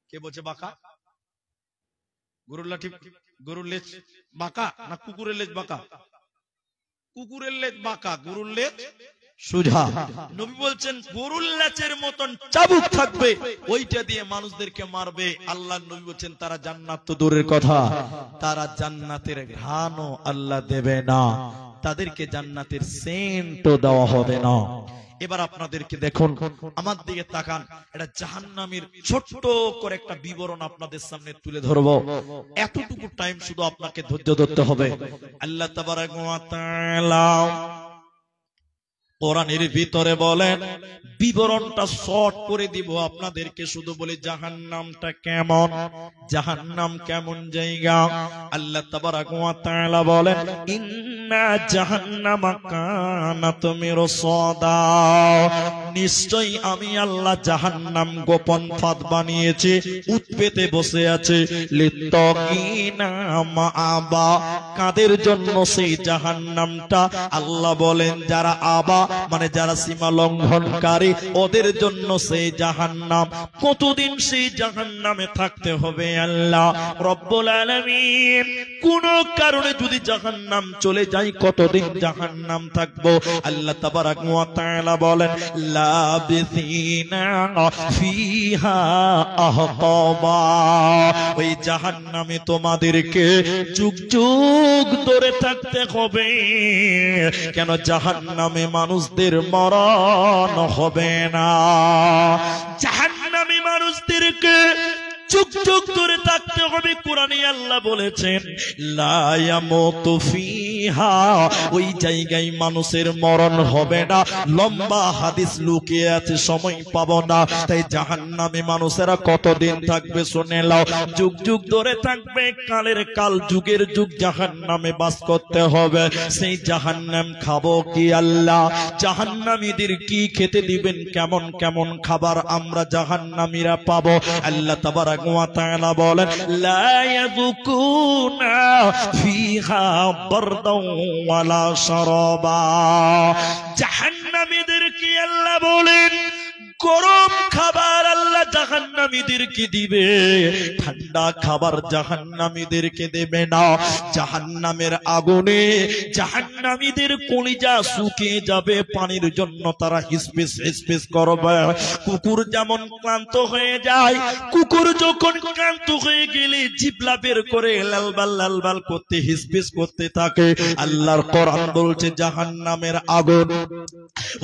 কে বলছে বাঁকা? গরুর লাঠি, গরুর লেজ বাঁকা না কুকুরের লেজ বাঁকা? কুকুরের লেজ বাঁকা, গরুর লেজ সোজা। নবী বলছেন গরুর লেজের মতন চাবুক থাকবে, ওইটা দিয়ে মানুষদেরকে মারবে। আল্লাহ নবী বলছেন তারা জান্নাত তো দূরের কথা, তারা জান্নাতের ঘ্রাণও আল্লাহ দেবে না, তাদেরকে জান্নাতের সেন্টও দেওয়া হবে না। এবার আপনাদেরকে দেখুন, আমার দিকে তাকান, এটা জাহান্নামের ছোট্ট করে একটা বিবরণ আপনাদের সামনে তুলে ধরবো। এতটুকু টাইম শুধু আপনাকে ধৈর্য ধরতে হবে। আল্লাহ তাবারক ওয়া তাআলা কোরআনের ভিতরে বলেন, বিবরণটা শর্ট করে দিব আপনাদেরকে, শুধু বলি জাহান্নামটা কেমন, জাহান্নাম কেমন জায়গা। আল্লাহ তাবারক ওয়া তাআলা বলেন, ইন্না জাহান্নামা কানাত মিরসাদা, নিশ্চয়ই আমি আল্লাহ জাহান্নাম গোপন ফাঁদ বানিয়েছি, উৎপেতে বসে আছে। লিত্তাকিনা মাআবা, কাদের জন্য সেই জাহান্নামটা? আল্লাহ বলেন যারা আবা মানে যারা সীমা লঙ্ঘনকারী, ওদের জন্য সেই জাহান্নাম। কতদিন সেই জাহান্নামে থাকতে হবে? আল্লাহ রব্বুল আলামিন কোন কারণে যদি জাহান্নাম চলে যায় কতদিন জাহান্নাম থাকবো? আল্লাহ তাবারাক ওয়া তাআলা বলেন লাবিসিনা ফিহা আহকাবা, ওই জাহান্নামে তোমাদেরকে যুগ যুগ ধরে থাকতে হবে। কেন? জাহান্নামে মানুষদের মরণ হবে না। জাহান্নামী মানুষদেরকে যুগ যুগ ধরে থাকতে হবে। কোরআনে আল্লাহ বলেছেন লা ইয়ামুতু ফিহা, ওই জায়গায় মানুষের মরণ হবে না। লম্বা হাদিস লুকিয়ে আছে, সময় পাবো না। তাই জাহান্নামে মানুষেরা কতদিন থাকবে শুনে নাও, যুগ যুগ ধরে থাকবে। কালের কাল, যুগের যুগ জাহান্নামে বাস করতে হবে। সেই জাহান্নাম খাবো কি আল্লাহ? জাহান্নামীদের কি খেতে দিবেন? কেমন কেমন খাবার আমরা জাহান্নামীরা পাবো? আল্লাহ তাবারাক ওয়া তাআলা বলেন লা ইয়াযুকুনা ফিহা বারদাও ওয়ালা শারাবা, জাহান্নামীদেরকে আল্লাহ বলেন গরম খাবার আল্লাহ জাহান্নামীদেরকে দিবে, ঠান্ডা খাবার জাহান্নামীদেরকে দেবে না। জাহান্নামের আগুনে জাহান্নামীদের কলিজা শুকিয়ে যাবে, পানির জন্য তারা হিসপিস হিসপিস করবে। কুকুর যেমন ক্লান্ত হয়ে যায়, কুকুর যখন ক্লান্ত হয়ে গেলে জিহ্বা বের করে লালবাল লালবাল করতে হিসপিস করতে থাকে। আল্লাহর কোরআন বলছে জাহান্নামের আগুন,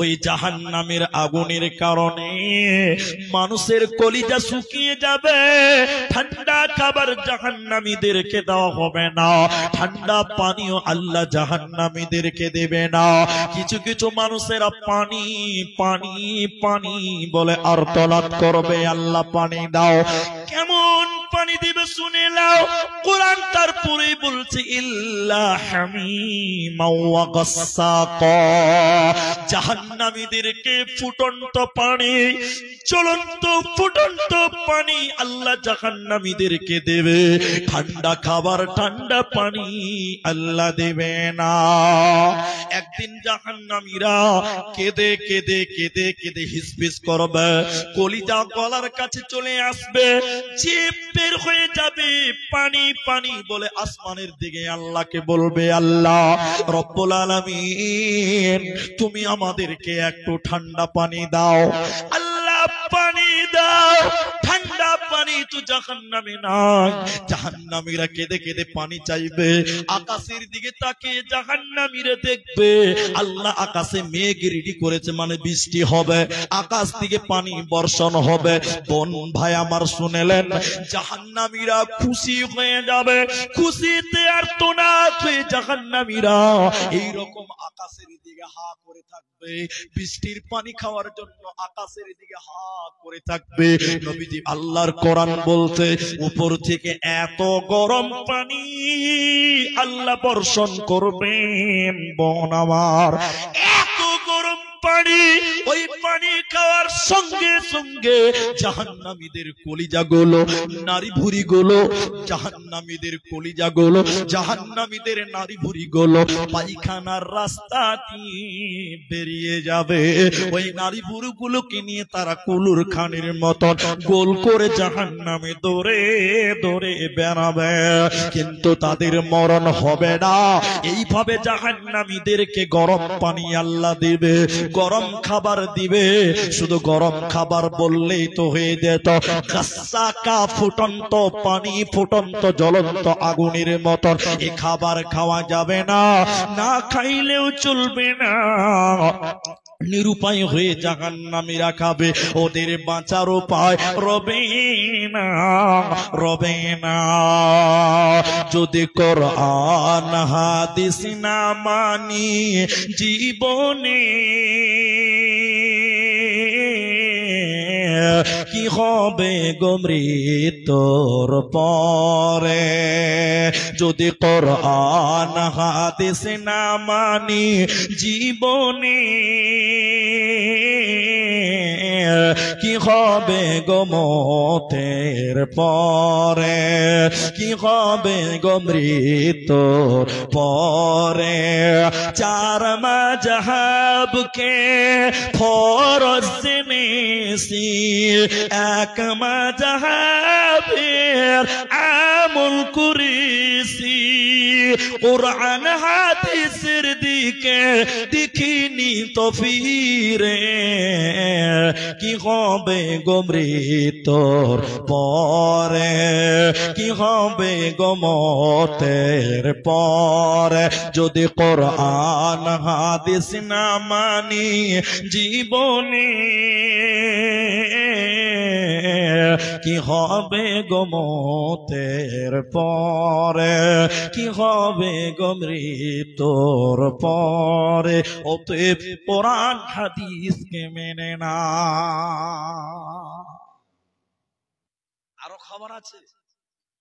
ওই জাহান্নামের আগুনের কারণে মানুষের কলিজা শুকিয়ে যাবে। ঠান্ডা খাবার জাহান্নামীদেরকে দেওয়া হবে না, ঠান্ডা পানিও আল্লাহ জাহান্নামীদেরকে দেবে না। কিছু কিছু মানুষেরা পানি পানি পানি বলে আর্তনাদ করবে, আল্লাহ পানি দাও। কেমন পানি দিবে শুনে নাও। কোরআন তারপরে বলছে ইল্লা হামিমা ওয়া গাসসাকা, জাহান্নামীদেরকে ফুটন্ত পানি, জ্বলন্ত ফুটন্ত পানি আল্লাহ জাহান্নামীদেরকে দেবে। ঠান্ডা খাবার ঠান্ডা পানি আল্লাহ দেবে না। একদিন জাহান্নামীরা কেঁদে কেঁদে কেঁদে কেঁদে হিসপিস করবে, কলিজা গলার কাছে চলে আসবে, জিভ বের হয়ে যাবে, পানি পানি বলে আসমানের দিকে আল্লাহকে বলবে আল্লাহ রব্বুল আলামিন তুমি আমাদেরকে একটু ঠান্ডা পানি দাও। আল্লাহ পানি দাও, ঠান্ডা পানি তো জাহান্নামে নাই। জাহান্নামীরা কেঁদে কেঁদে পানি চাইবে, আকাশের দিকে তাকিয়ে জাহান্নামীরা দেখবে আল্লাহ আকাশে মেঘ রেডি করেছে, মানে বৃষ্টি হবে, আকাশ থেকে পানি বর্ষণ হবে। বোন ভাই আমার শুনেলেন, জাহান্নামীরা খুশি হয়ে যাবে, খুশিতে আর তো না হয়ে জাহান্নামীরা এইরকম আকাশের দিকে হা করে থাকবে, বৃষ্টির পানি খাওয়ার জন্য আকাশের দিকে হা করে থাকবে। নবীজি আল্লাহর কোরআন বলতে উপর থেকে এত গরম পানি আল্লাহ বর্ষণ করবেন। বোন আমার, এত গরম পানি, ওই পানি খাওয়ার সঙ্গে সঙ্গে জাহান্নামীদের কলিজাগুলো, নারী ভুঁড়িগুলো, জাহান্নামীদের কলিজাগুলো, জাহান্নামীদের নারী ভুঁড়িগুলো পায়খানার রাস্তা দিয়ে বেরিয়ে যাবে। ওই নারী ভুঁড়িগুলোকে নিয়ে তারা কুলুর খানির মতন গোল করে জাহান্নামে দৌড়ে দৌড়ে বেড়াবে, কিন্তু তাদের মরণ হবে না। এইভাবে জাহান্নামীদেরকে গরম পানি আল্লাহ দিবে, গরম খাবার দিবে। শুধু গরম খাবার বললেই তো হয়ে যেত, গাসসাকা ফুটন্ত পানি, ফুটন্ত জ্বলন্ত আগুনের মতন এই খাবার খাওয়া যাবে না, না খাইলেও চলবে না। নিরুপায় হয়ে জাহান্নামীরা খাবে, ওদের বাঁচার উপায় রবে না, রবে না। যদি কোরআন হাদিস না মানি জীবনে, কি হবে গো মৃত্যুর পরে যদি কোরআন হাদিস না মানি জীবনে কি হবে গো মতের পরে কি হবে গো মৃত্যুর পরে চার মাযহাবকে ফরজ জেনেছি এক মাযহাবের আমল করেছি কোরআন হাদিসের দিকে দেখিনি তো ফিরে কি হবে গো মৃত্যুর পরে কি হবে গো মতের পরে যদি কোরআন হাদিস না মানি জীবনে কি হবে গো মতের পরে কি হবে গো মৃত্যুর পরে অতএব কোরআন হাদিসকে মেনে না। আরো খবর আছে,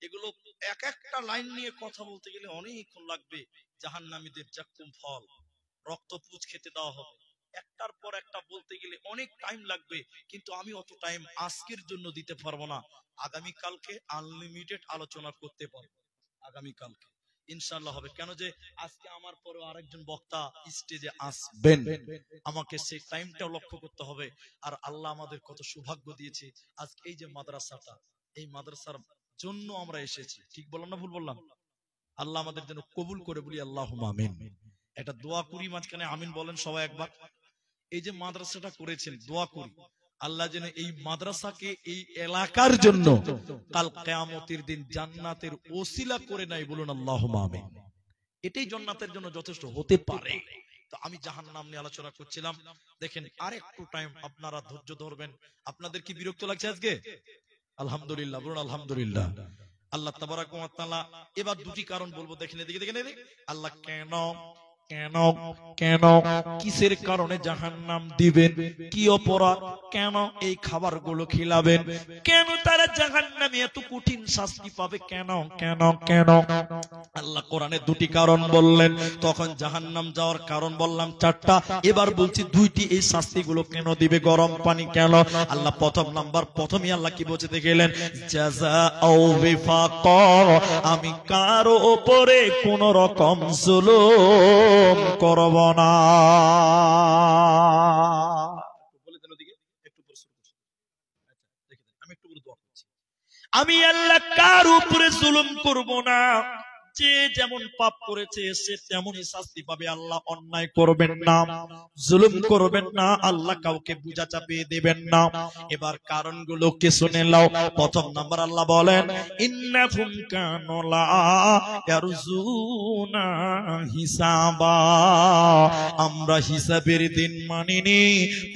এগুলো এক একটা লাইন নিয়ে কথা বলতে গেলে অনেকক্ষণ লাগবে। জাহান্নামীদের জাক্কুম ফল, রক্ত পুঁজ খেতে দেওয়া হবে, একটার পর একটা বলতে গেলে অনেক টাইম লাগবে, কিন্তু আমি অত টাইম আজকের জন্য দিতে পারবো না। আগামী কালকে আনলিমিটেড আলোচনা করতে পারবো, আগামী কালকে ইনশাআল্লাহ হবে। কেন যে আজকে আমার পরে আরেকজন বক্তা স্টেজে আসবেন, আমাকে সেই টাইমটাও লক্ষ্য করতে হবে। আর আল্লাহ আমাদের কত সৌভাগ্য দিয়েছে, আজকে এই যে মাদ্রাসাটা, এই মাদ্রাসার জন্য আমরা এসেছি। ঠিক বললাম না ভুল বললাম? আল্লাহ আমাদের জন্য কবুল করে, বলি আল্লাহুম্মা আমিন। এটা দোয়া করি মাঝখানে, আমিন বলেন সবাই একবার। এই যে মাদ্রাসাটা করেছেন, দোয়া করি আল্লাহ যেন এই মাদ্রাসাকে এই এলাকার জন্য কাল কিয়ামতের দিন জান্নাতের ওসিলা করে নাই, বলুন আল্লাহুম্মা আমিন। এটাই জান্নাতের জন্য যথেষ্ট হতে পারে। তো আমি জাহান্নাম নিয়ে আলোচনা করছিলাম, দেখেন আর একটু টাইম আপনারা ধৈর্য ধরবেন। আপনাদের কি বিরক্ত লাগছে আজকে? আলহামদুলিল্লাহ বলুন আলহামদুলিল্লাহ। আল্লাহ তাবারাক ওয়া তাআলা এবার দুটি কারণ বলবো, দেখেন এদিকে দেখেন, আল্লাহ কেন কেন কেন কিসের কারণে জাহান্নাম দিবেন, কি অপরাধ, কেন এই খাবারগুলো খিলাবেন, কেন তারা জাহান্নামে এত কঠিন শাস্তি পাবে, কেন কেন কেন আল্লাহ কোরআনে দুটি কারণ বললেন। তখন জাহান্নাম যাওয়ার কারণ বললাম চারটা, এবার বলছি দুইটি, এই শাস্তিগুলো কেন দিবে, গরম পানি কেন। আল্লাহ প্রথম নাম্বার, প্রথমেই আল্লাহ কি বলতে গেলেন, জাযাউ বিফাকা, আমি কারো উপরে কোন রকম জুলুম করব না। আমি আল্লাহ কার উপরে জুলুম করব না, যে যেমন পাপ করেছে সে তেমনই শাস্তি পাবে। আল্লাহ অন্যায় করবেন না, জুলুম করবেন না, আল্লাহ কাউকে বোঝা চাপিয়ে দেবেন না। এবার কারণগুলোকে শুনে নাও। প্রথম নাম্বার আল্লাহ বলেন, ইন্নাহুম কানু লা ইয়ারজুনা হিসাবা, আমরা হিসাবের দিন মানিনি,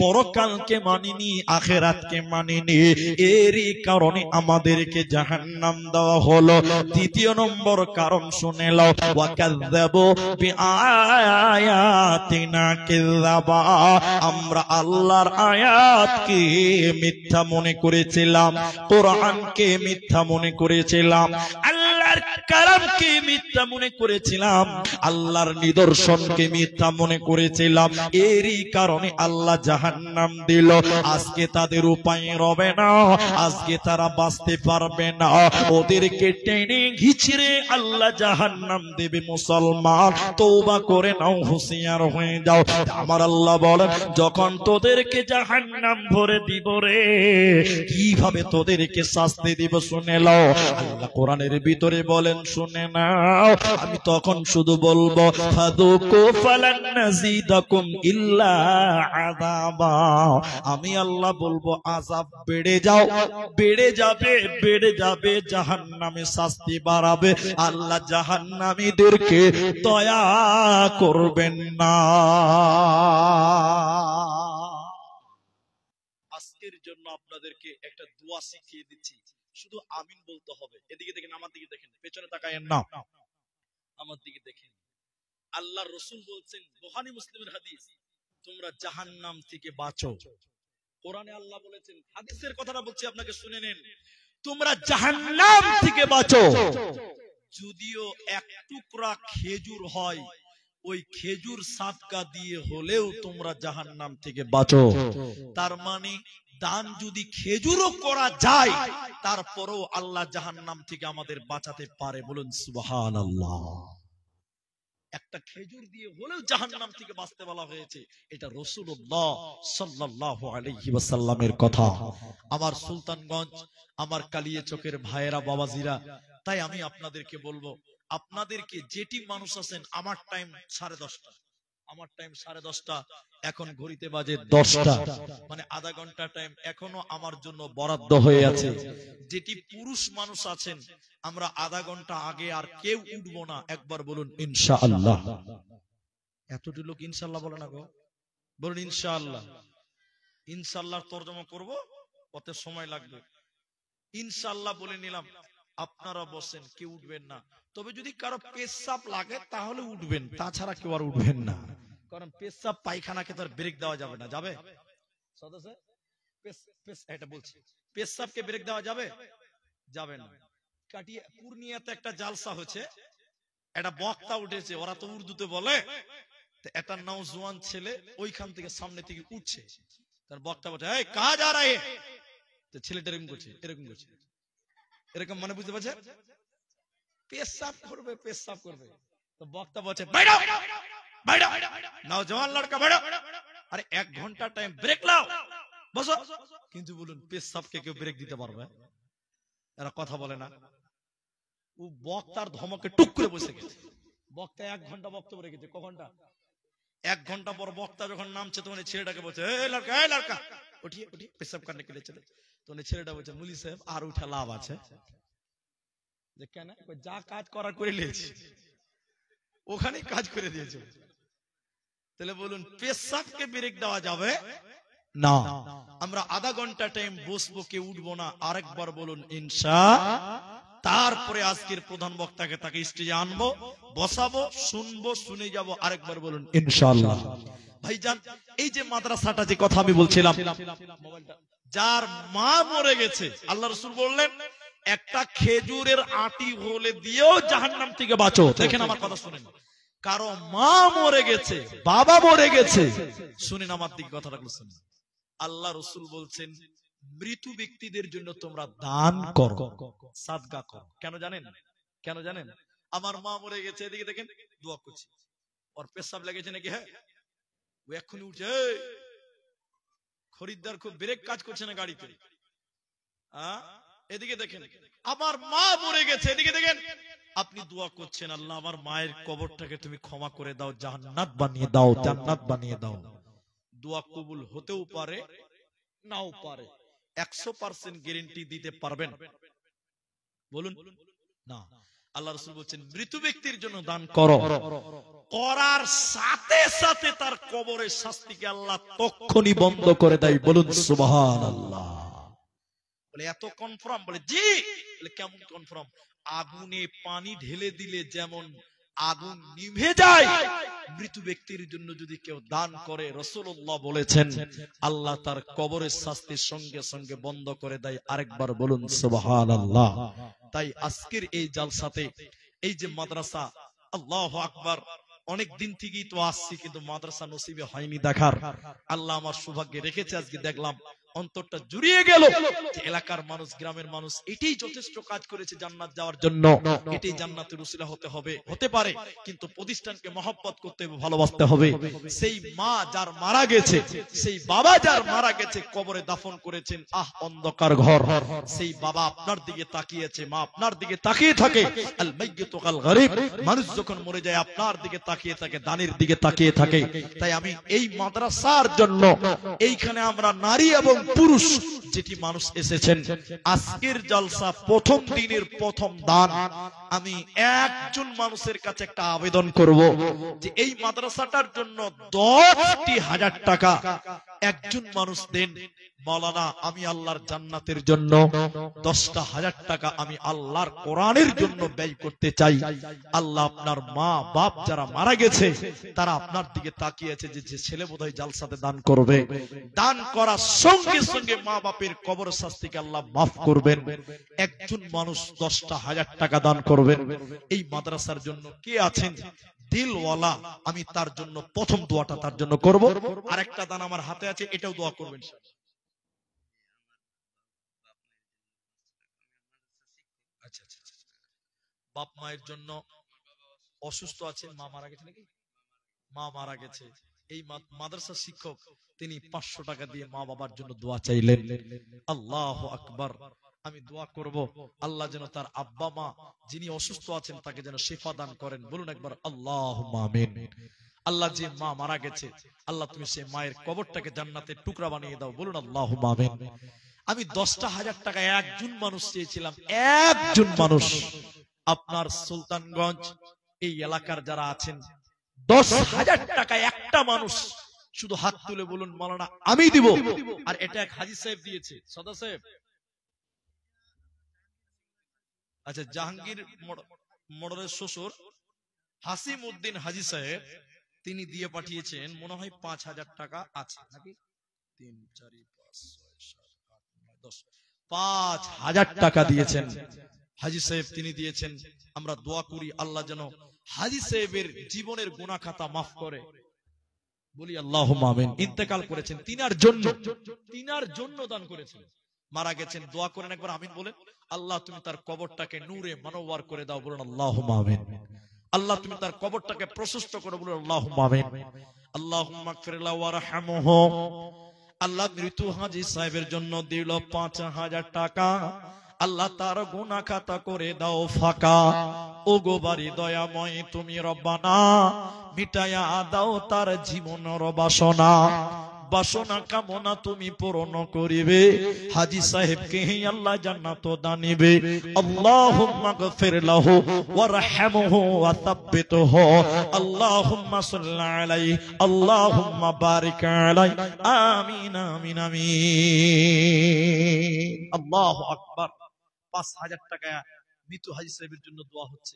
পরকালকে মানিনি, আখিরাতকে মানিনি, এরই কারণে আমাদেরকে জাহান্নাম দেওয়া হলো। দ্বিতীয় নম্বর কারণ শুনে নাও, ওয়াকাযযাবু বিআয়াতিনা কিযাবা, আমরা আল্লাহর আয়াতকে মিথ্যা মনে করেছিলাম, কোরআনকে মিথ্যা মনে করেছিলাম, আল্লাহর কালামকে মিথ্যা মনে করেছিলাম, আল্লাহর নিদর্শনকে মিথ্যা মনে করেছিলাম, এরই কারণে আল্লাহ জাহান্নাম দিল। আজকে তাদের উপায় রবে না, আজকে তারা বাঁচতে পারবে না, ওদেরকে টেনে ঘিচড়ে আল্লাহ জাহান্নাম দেবে। মুসলমান তওবা করে নাও, হুঁশিয়ার হয়ে যাও। আমার আল্লাহ বলেন, যখন তোদেরকে জাহান্নাম ভরে দিব রে, কিভাবে তোদেরকে শাস্তি দিব শুনে নাও। আল্লাহ কোরআনের ভিতরে বলেন, শুনে নাও, আমি তখন শুধু বলবো, ফাযুকু ফালান নাযিদাকুম ইল্লা আযাবা, আমি আল্লাহ বলবো আযাব বেড়ে যাও, বেড়ে যাবে, বেড়ে যাবে, জাহান্নামে শাস্তি বাড়াবে, আল্লাহ জাহান্নামীদেরকে দয়া করবেন না। আজকের জন্য আপনাদেরকে একটা দোয়া শিখিয়ে দিচ্ছি, শুধু আমিন বলতে হবে। এদিকে দেখেন, আমার দিকে দেখেন, পেছনে তাকায়েন না, আমার দিকে দেখেন। আল্লাহ রাসূল বলছেন, বুখারী মুসলিমের হাদিস, তোমরা জাহান্নাম থেকে বাঁচো, কোরআনে আল্লাহ বলেছেন, হাদিসের কথাটা বলছি আপনাকে শুনে নেন, তোমরা জাহান্নাম থেকে বাঁচো। যদিও এক টুকরা খেজুর হয়, ওই খেজুর সাদকা দিয়ে হলেও তোমরা জাহান্নাম থেকে বাঁচো। তার মানে দান যদি খেজুরও করা যায়, তারপরেও আল্লাহ জাহান্নাম থেকে আমাদের বাঁচাতে পারে। বলুন সুবহানাল্লাহ। একটা খেজুর দিয়ে হলেও জাহান্নাম থেকে বাঁচতে বলা হয়েছে। এটা রাসূলুল্লাহ সাল্লাল্লাহু আলাইহি ওয়াসাল্লামের কথা। আমার সুলতানগঞ্জ, আমার কালিয়াচকের ভাইয়েরা, বাবাজিরা, তাই আমি আপনাদেরকে বলবো, আপনাদেরকে যেটি মানুষ আছেন, আমার টাইম 10:30, আমার টাইম 10:30, এখন ঘড়িতে বাজে 10টা, মানে আধা ঘন্টা টাইম এখনো আমার জন্য বরাদ্দ হয়ে আছে। যেটি পুরুষ মানুষ আছেন, আমরা আধা ঘন্টা আগে আর কেউ উঠবো না। একবার বলুন ইনশাআল্লাহ। এতটি লোক ইনশাআল্লাহ বলে না গো, বলুন ইনশাআল্লাহ। ইনশাআল্লাহ তরজমা করব, কত সময় লাগবে। ইনশাআল্লাহ বলে নিলাম, আপনারা বসেন, কেউ উঠবেন না। তবে যদি কারো পেশাব লাগে তাহলে উঠবেন, তাছাড়া কেউ আর উঠবেন না। কারণ পেশাব পায়খানাকে তো আর ব্রেক দেওয়া যাবে না। যাবে? এটা বলছি, পেশাবকে ব্রেক দেওয়া যাবে? যাবে না। কাটিয়ে পূর্ণিয়াতে একটা জালসা হচ্ছে, একটা বক্তা উঠেছে, ওরা তো উর্দুতে বলে। একটা নওজোয়ান ছেলে ওইখান থেকে সামনে থেকে উঠছে, তার বক্তা বলছে, এই কাহা যা রা হ্যায়? তো ছেলেটা এরকম করছে, এরকম করছে, এরকম, মানে বুঝতে পারছেন? পেশাব করবে, পেশাব করবে। তো বক্তা বলছে, বাইরো বাইরো, নওজওয়ান লড়কা বাইরো। আরে 1 ঘন্টা টাইম, ব্রেক লাও, বসো। কিন্তু বলুন, পেশাবকে কেউ ব্রেক দিতে পারবে? এরা কথা বলে না। ও বক্তার ধমকে টুক করে বসে গেছে। বক্তা 1 ঘন্টা বক্তব্য রেখেছে। ক ঘন্টা? 1 ঘন্টা পর বক্তা যখন নামছে, তখন ছেলেটাকে বলছে, এই লড়কা, এই লড়কা, উঠিয়ে উঠিয়ে পেশাব করনে কে লিয়ে চলে। তখন ছেলেটা বলছে, মুলি সাহেব আর উঠা লাভ আছে? যে কেন? যা কাজ করার করে নিয়েছি, ওখানে কাজ করে দিয়েছে। তাহলে বলুন, পেশাবকে ব্রেক দেওয়া যাবে না। আমরা আধা ঘন্টা টাইম বসবো, কেউ উঠবো না। আরেকবার বলুন ইনশাআল্লাহ। তারপরে আজকের প্রধান বক্তাকে তাকে স্টেজে আনবো, বসাবো, শুনবো, শুনে যাব। আরেকবার বলুন ইনশাআল্লাহ। ভাইজান, এই যে মাদ্রাসাটা, যে কথা আমি বলছিলাম, যার মা মরে গেছে, আল্লাহ রাসূল বললেন, একটা খেজুরের আটি হলে দিয়েও জাহান্নাম থেকে বাঁচো। দেখেন, আমার কথা শুনেন। কারো মা মরে গেছে, বাবা মরে গেছে, শুনেন আমার দিক, কথাটা শুনেন। আল্লাহ রাসূল বলছেন, মৃত ব্যক্তিদের জন্য তোমরা দান করো, সাদকা করো। কেন জানেন? কেন জানেন? আমার মা মরে গেছে, এদিকে দেখেন, দোয়া করছি, ওর পেশাব লেগেছে নাকি? হ্যাঁ, ও এক্ষুনি উঠছে, খরিদ্দার খুব ব্রেক কাজ করছে না গাড়িতে। এদিকে দেখেন, আমার মা মরে গেছে, এদিকে দেখেন, আপনি দোয়া করছেন, আল্লাহ আমার মায়ের কবরটাকে তুমি ক্ষমা করে দাও, জান্নাত বানিয়ে দাও, জান্নাত বানিয়ে দাও। দোয়া কবুল হতেও পারে, নাও পারে। 100% গ্যারান্টি দিতে পারবেন? বলুন না। আল্লাহ রাসূল বলছেন, মৃত ব্যক্তির জন্য দান করো, করার সাথে সাথে তার কবরের শাস্তিকে আল্লাহ তখনই বন্ধ করে দেয়। বলুন সুবহানাল্লাহ। বলে এত কনফার্ম? বলে জি। বলে কেমন কনফার্ম? আগুনে পানি ঢেলে দিলে যেমন আগুন নিভে যায়, মৃত ব্যক্তির জন্য যদি কেউ দান করে, রাসূলুল্লাহ বলেছেন, আল্লাহ তার কবরের শাস্তির সঙ্গে সঙ্গে বন্ধ করে দেয়। আরেকবার বলুন সুবহানাল্লাহ। তাই আজকের এই জালসাতে, এই যে মাদ্রাসা, আল্লাহু আকবার, অনেক দিন থেকেই তো আসছি, কিন্তু মাদ্রাসা নসিবে হয়নি দেখার। আল্লাহ আমার সৌভাগ্যে রেখেছে, আজকে দেখলাম, অন্তরটা জুড়িয়ে গেল। এলাকার মানুষ, গ্রামের মানুষ এটাই যথেষ্ট কাজ করেছে জান্নাত যাওয়ার জন্য। এটাই জান্নাতের উসিলা হতে হবে, হতে পারে, কিন্তু প্রতিষ্ঠানকে মহব্বত করতে হবে, ভালোবাসতে হবে। সেই মা যার মারা গেছে, সেই বাবা যার মারা গেছে, কবরে দাফন করেছেন, আহ অন্ধকার ঘর, সেই বাবা আপনার দিকে তাকিয়েছে, মা আপনার দিকে তাকিয়ে থাকে। আল মাইয়িতু কাল গরীব, মানুষ যখন মরে যায় আপনার দিকে তাকিয়ে থাকে, দানের দিকে তাকিয়ে থাকে। তাই আমি এই মাদ্রাসার জন্য, এইখানে আমরা নারী এবং পুরুষ যেটি মানুষ এসেছেন, আজকের জলসা প্রথম দিনের প্রথম দান, আমি একজন মানুষের কাছে একটা আবেদন করব যে এই মাদ্রাসাটার জন্য 10,000 টাকা একজন মানুষ দেন, মাওলানা আমি আল্লাহর জান্নাতের জন্য 10,000 টাকা আমি আল্লাহর কোরআনের জন্য ব্যয় করতে চাই। আল্লাহ আপনার মা বাপ যারা মারা গেছে তারা আপনার দিকে তাকিয়ে আছে যে ছেলে বোধহয় জালসাতে দান করবে, দান করার সঙ্গে সঙ্গে মা বাপের কবর শাস্তিকে আল্লাহ মাফ করবেন। একজন মানুষ 10,000 টাকা দান করবেন। এই মাদ্রাসার জন্য কে আছেন দিলওয়ালা, আমি তার জন্য প্রথম দোয়াটা তার জন্য করব। আর একটা দান আমার হাতে আছে, এটাও দোয়া করবেন। আচ্ছা আচ্ছা, বাপ মায়ের জন্য অসুস্থ আছেন, মা মারা গেছে নাকি? মা মারা গেছে। এই মাদ্রাসার শিক্ষক তিনি 500 টাকা দিয়ে মা বাবার জন্য দোয়া চাইলেন। আল্লাহু আকবার। আমি দোয়া করব আল্লাহ যেন তার আব্বা মা যিনি অসুস্থ আছেন তাকে যেন শিফা দান করেন। বলুন একবার আল্লাহুম্মা আমিন। আল্লাহ যে মা মারা গেছে আল্লাহ তুমি সেই মায়ের কবরটাকে জান্নাতের টুকরা বানিয়ে দাও। বলুন আল্লাহুম্মা আমিন। আমি 10,000 টাকা একজন মানুষ চেয়েছিলাম, একজন মানুষ। আপনার সুলতানগঞ্জ এই এলাকার যারা আছেন 10,000 টাকা একটা মানুষ শুধু হাত তুলে বলুন মাওলানা আমি দিব। আর এটা এক হাজী সাহেব দিয়েছে, সদা সাহেব। আচ্ছা, জাহাঙ্গীর মোড়লের শ্বশুর হাসিম উদ্দিন হাজী সাহেব তিনি দিয়ে পাঠিয়েছেন মনে হয় 5,000 টাকা আছে নাকি? 3 4 5 6 7 8 9 10 5,000 টাকা দিয়েছেন হাজী সাহেব, তিনি দিয়েছেন। আমরা দোয়া করি আল্লাহ যেন হাজী সাহেবের জীবনের গুনাহ খাতা মাফ করে। বলি আল্লাহুম্মা আমিন। ইন্তেকাল করেছেন তিনার জন্য দান করেছেন, মারা গেছেন। দোয়া করেন একবার আমিন বলেন। আল্লাহ তুমি তার কবরটাকে নূরে মানওয়ার করে দাও। বলুন আল্লাহুম্মা আমিন। আল্লাহ তুমি তার কবরটাকে প্রশস্ত করে। বলুন আল্লাহুম্মা আমিন। আল্লাহুম্মা গফির লাহু ওয়ারহামহু। আল্লাহ মৃত্যু হাজী সাহেবের জন্য দিল 5,000 টাকা। আল্লাহ তার গুনাহ খাতা করে দাও ফাঁকা। ও গো বাড়ি দয়াময় তুমি রব্বানা, মিটায়া দাও তার জীবনের বাসনা। বাসনা কামনা তুমি পূরণ করিবে, হাজী সাহেবকে আল্লাহ জান্নাত দানিবে। আল্লাহুম্মা গফির লাহু ওয়ারহামহু ওয়া সাব্বিতহু। আল্লাহুম্মা সাল্লি আলাইহি আল্লাহুম্মা বারিক আলাইহি। আমিন আমিন আমিন। আল্লাহু আকবার। 5,000 টাকা মৃত্যু হাজী সাহেবের জন্য দোয়া হচ্ছে।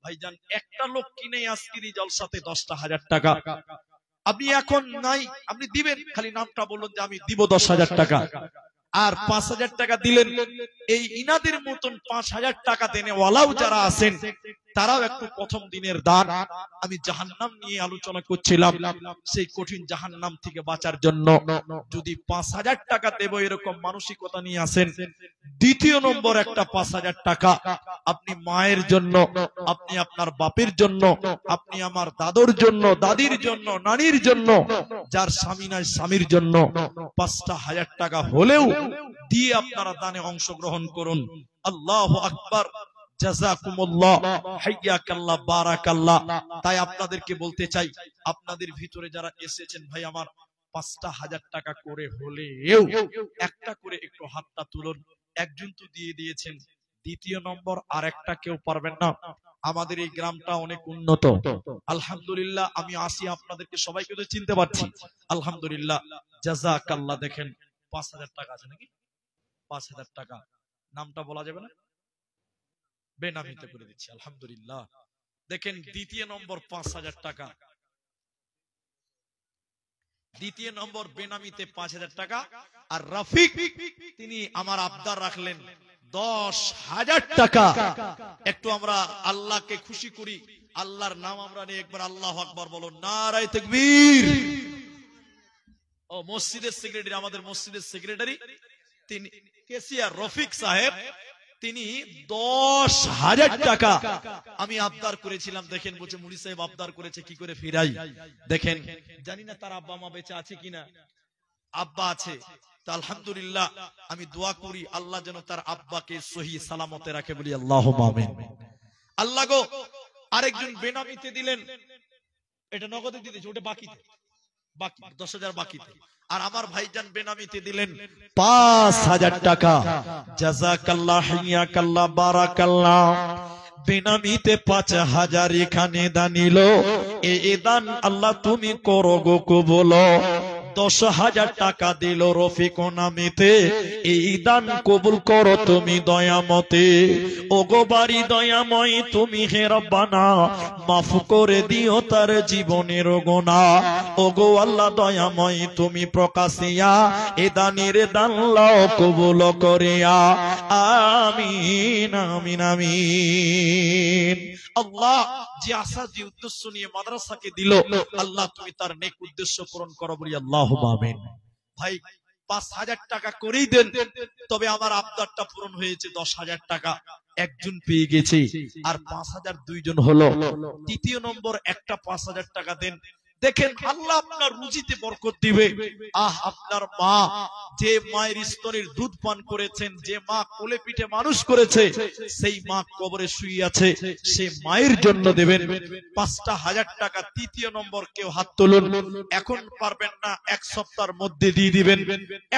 ভাইজান একটা লোক কিনে আজকের এই জলসাতে 10,000 টাকা আপনি এখন নাই, আপনি দিবেন, খালি নামটা বলুন যে আমি দিব 10,000 টাকা। আর 5,000 টাকা দিলেন। এই ইনাদের মতন 5,000 টাকা দেনেওয়ালাও যারা আছেন তারাও একটু প্রথম দিনের দান। আমি জাহান্নাম নিয়ে আলোচনা করছিলাম, সেই কঠিন জাহান্নাম থেকে বাঁচার জন্য যদি 5,000 টাকা দেব এরকম মানসিকতা নিয়ে আসেন। দ্বিতীয় নম্বর একটা 5,000 টাকা আপনি মায়ের জন্য, আপনি আপনার বাপের জন্য, আপনি আমার দাদুর জন্য, দাদির জন্য, নানির জন্য, যার স্বামী নাই স্বামীর জন্য 5,000 টাকা হলেও দিয়ে আপনারা দানে অংশগ্রহণ করুন। আল্লাহু আকবার। জাযাকুমুল্লাহ, হাইয়াকাল্লাহ, বারাকাল্লাহ। তাই আপনাদেরকে বলতে চাই, আপনাদের ভিতরে যারা এসেছেন ভাই আমার 5,000 টাকা করে হলেও একটা করে একটু হাতটা তুলুন। একজন তো দিয়ে দিয়েছেন, দ্বিতীয় নম্বর আর একটা কেউ পারবেন না। আমাদের এই গ্রামটা অনেক উন্নত আলহামদুলিল্লাহ। আমি আসি আপনাদেরকে সবাইকে তো চিনতে পারছি আলহামদুলিল্লাহ। জাযাকাল্লাহ। দেখেন 5,000 টাকা আছে নাকি? 5,000 টাকা নামটা বলা যাবে না, বেনামিতে করে দিচ্ছি আলহামদুলিল্লাহ। দেখেন দ্বিতীয় নম্বর 5,000 টাকা, দ্বিতীয় নম্বর বেনামিতে 5,000 টাকা। আর রফিক তিনি আমার আবদার রাখলেন 10,000 টাকা। একটু আমরা আল্লাহকে খুশি করি, আল্লাহর নাম আমরা নিয়ে একবার আল্লাহু আকবার বলো, নারায়ে তাকবীর। ও মসজিদের সেক্রেটারি, আমাদের মসজিদের সেক্রেটারি তিনি কেসিআর রফিক সাহেব, তিনি 10,000 টাকা আমি আবদার করেছিলাম। দেখেন বলছে মুড়ি সাহেব আবদার করেছে কি করে ফিরাই। দেখেন জানি না তার আব্বা মা বেঁচে আছে কিনা, আব্বা আছে তো আলহামদুলিল্লাহ। আমি দোয়া করি আল্লাহ যেন তার আব্বাকে সহি সালামতে রাখে। বলি আল্লাহুম্মা আমিন। আল্লাহ গো, আরেকজন বেনামিতে দিলেন, এটা নগদে দিয়ে দিয়েছে, ওটা বাকিতে, বাকি 10,000 বাকিতে। আর আমার ভাইজান বেনামিতে দিলেন 5,000 টাকা। জাযাকাল্লাহ, হাইয়াকাল্লাহ, বারাকাল্লাহ। বেনামিতে 5,000 এখানে দানিল। এই দান আল্লাহ তুমি করো গো কবুল। 10,000 টাকা দিল রফিক নামেতে, এই দান কবুল করো তুমি দয়ামতে। ওগো বাড়ি দয়াময় তুমি হে রব্বানা, মাফ করে দিও তার জীবনের গুনাহ। ওগো আল্লাহ দয়াময় তুমি প্রকাশিয়া এ দানের দান লও কবুল করিয়া, আমিন আমিন আমিন। আল্লাহ যে আশা যে উদ্দেশ্য নিয়ে মাদ্রাসাকে দিল, আল্লাহ তুমি তার নেক উদ্দেশ্য পূরণ করো, বলি আল্লাহুম্মা আমিন। ভাই 5,000 টাকা করেই দেন, তবে আমার আবদারটা পূরণ হয়েছে। 10,000 টাকা একজন পেয়ে গেছে, আর 5,000 দুইজন হলো। তৃতীয় নম্বর একটা 5,000 টাকা দেন, দেখেন আল্লাহ আপনার রুজিতে বরকত দিবে। আপনার মা যে মায়ের স্তনের দুধ পান করেছেন, যে মা কোলে পিঠে মানুষ করেছে, সেই মা কবরে শুয়ে আছে, সে মায়ের জন্য দেবেন 5,000 টাকা। তৃতীয় নম্বর কেউ হাত তুলুন, এখন পারবেন না, 1 সপ্তাহের মধ্যে দিয়ে দিবেন,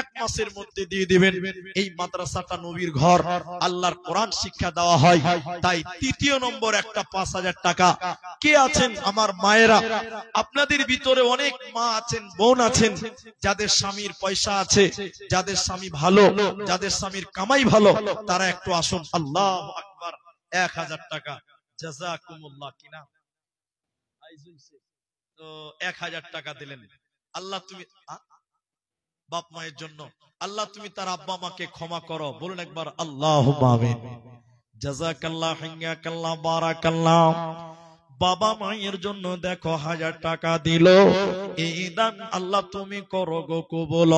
1 মাসের মধ্যে দিয়ে দিবেন। এই মাদ্রাসাটা নবীর ঘর, আল্লাহর কোরআন শিক্ষা দেওয়া হয়, তাই তৃতীয় নম্বর একটা 5,000 টাকা। কে আছেন আমার মায়েরা? আপনাদের ভিতরে অনেক মা আছেন, বোন আছেন, যাদের স্বামীর পয়সা আছে, যাদের স্বামী ভালো, যাদের স্বামীর কামাই ভালো, তারা একটু আসুন। আল্লাহু আকবার। 1,000 টাকা জাযাকুমুল্লাহ। কিনা তো 1,000 টাকা দিলেন। আল্লাহ তুমি বাপ মায়ের জন্য, আল্লাহ তুমি তার আব্বা মাকে ক্ষমা করো, বলুন একবার আল্লাহুম্মা আমিন। জাযাকাল্লাহ, হাইয়াকাল্লাহ, বারাকাল্লাহ। বাবা মায়ের জন্য দেখো 1,000 টাকা দিল, এই দান আল্লাহ তুমি করো গো কবুল।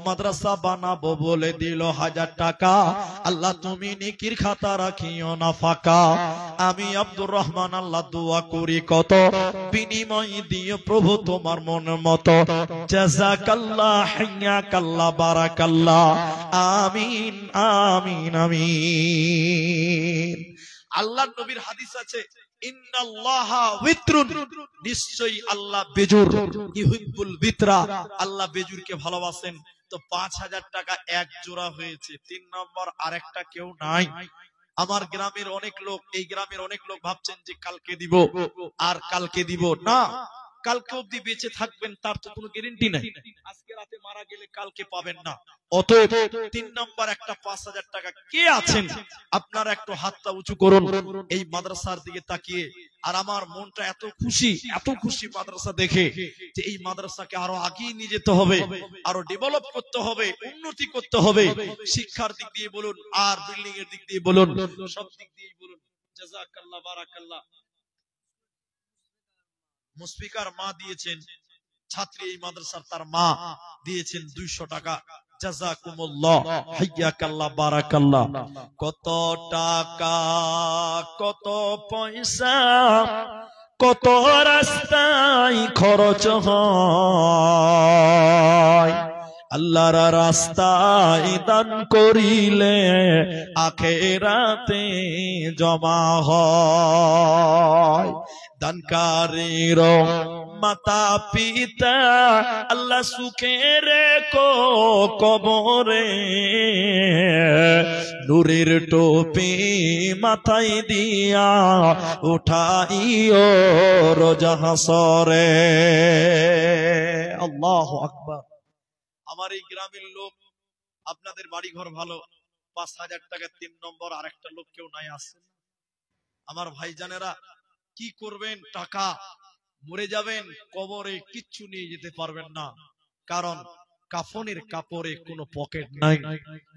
মাদ্রাসা বানাবো বলে দিল 1,000 টাকা, আল্লাহ তুমি নেকির খাতা রাখিও না ফাঁকা। আমি আব্দুর রহমান আল্লাহ দোয়া করি কত, বিনিময় দিও প্রভু তোমার মন মতো। জাযাকাল্লাহ, হাইয়াকাল্লাহ, বারাকাল্লাহ, আমিন আমিন আমিন। আল্লাহর নবীর হাদিস আছে, ইন্নাল্লাহা বিত্রুন, নিশ্চয়ই আল্লাহ বেজুর, ইউহিব্বুল বিতরা, আল্লাহ বেজুরকে ভালোবাসেন। তো 5,000 টাকা এক জোড়া হয়েছে। 3 নম্বর আরেকটা কেউ নাই। আমার গ্রামের অনেক লোক, এই গ্রামের অনেক লোক ভাবছেন যে কালকে দিব আর কালকে দিব না, কালকে অবধি বেঁচে থাকবেন তার তো কোনো গ্যারান্টি নাই। আজকে রাতে মারা গেলে কালকে পাবেন না। অতএব 3 নম্বর একটা 5,000 টাকা কে আছেন আপনারা একটু হাতটা উঁচু করুন এই মাদ্রাসার দিকে তাকিয়ে। আর আমার মনটা এত খুশি মাদ্রাসা দেখে, যে এই মাদ্রাসাকে আরো আগিয়ে নিয়ে যেতে হবে, আরো ডেভেলপ করতে হবে, উন্নতি করতে হবে, শিক্ষার দিক দিয়ে বলুন আর বিল্ডিং এর দিক দিয়ে বলুন, সব দিক দিয়ে বলুন। জাযাকাল্লাহ, বারাকাল্লাহ। মুশফিকার মা দিয়েছেন, ছাত্রী এই মাদ্রাসার তার মা দিয়েছেন 200 টাকা। জাযাকুমুল্লাহ, হাইয়াকাল্লাহ, বারাকাল্লাহ। কত টাকা, কত পয়সা, কত রাস্তায় খরচ হয়, আল্লাহর রাস্তায় দান করিলে আখিরাতে জমা হয়। দানকারীর মাতা পিতা আল্লাহ সুখে রেখো কবরে, নূরের টুপি মাথায় দিয়া উঠাইও রোজ হাসরে। আল্লাহু আকবার। আমার এই গ্রামের লোক, আপনাদের বাড়ি ঘর ভালো, 5,000 টাকা 3 নম্বর আরেকটা লোক কেউ নাই আসেন। আমার ভাইজানেরা কি করবেন? টাকা মরে যাবেন, কবরে কিচ্ছু নিয়ে যেতে পারবেন না, কারণ কাফনের কাপড়ে কোনো পকেট নাই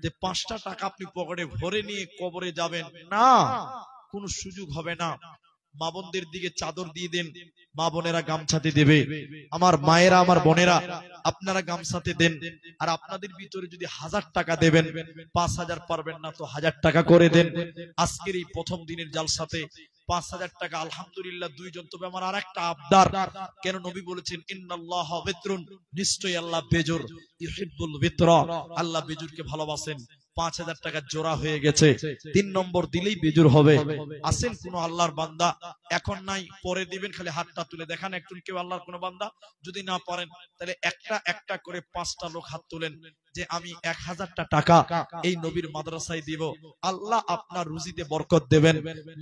যে 5টা টাকা আপনি পকেটে ভরে নিয়ে কবরে যাবেন, না, কোনো সুযোগ হবে না। মা বোনদের দিকে চাদর দিয়ে দেন, মা বোনেরা গামছাতে দেবে। আমার মায়েরা, আমার বোনেরা, আপনারা গামছাতে দেন। আর আপনাদের ভিতরে যদি 1,000 টাকা দেবেন, 5,000 পারবেন না তো 1,000 টাকা করে দেন। আজকের এই প্রথম দিনের জালসাতে 5,000 টাকা আলহামদুলিল্লাহ 2 জন। তবে আমার আরেকটা আবদার, কেন নবী বলেছেন ইন্নাল্লাহা বিত্রুন, নিশ্চয়ই আল্লাহ বেজুর, ইউহিব্বুল বিতরা, আল্লাহ বেজুরকে ভালোবাসেন। 5,000 টাকা জোড়া হয়ে গেছে, 3 নম্বর দিলেই বেজুর হবে। আসেন কোন আল্লাহর বান্দা এখন নাই, পরে দিবেন, খালি হাতটা তুলে দেখান একটু কেউ আল্লাহর কোন বান্দা। যদি না পারেন তাহলে একটা একটা করে 5টা লোক হাত তুলেন যে আমি 1000টা টাকা এই নবীর মাদ্রাসায় দিব। আল্লাহ আপনার রুজিতে বরকত দেবেন।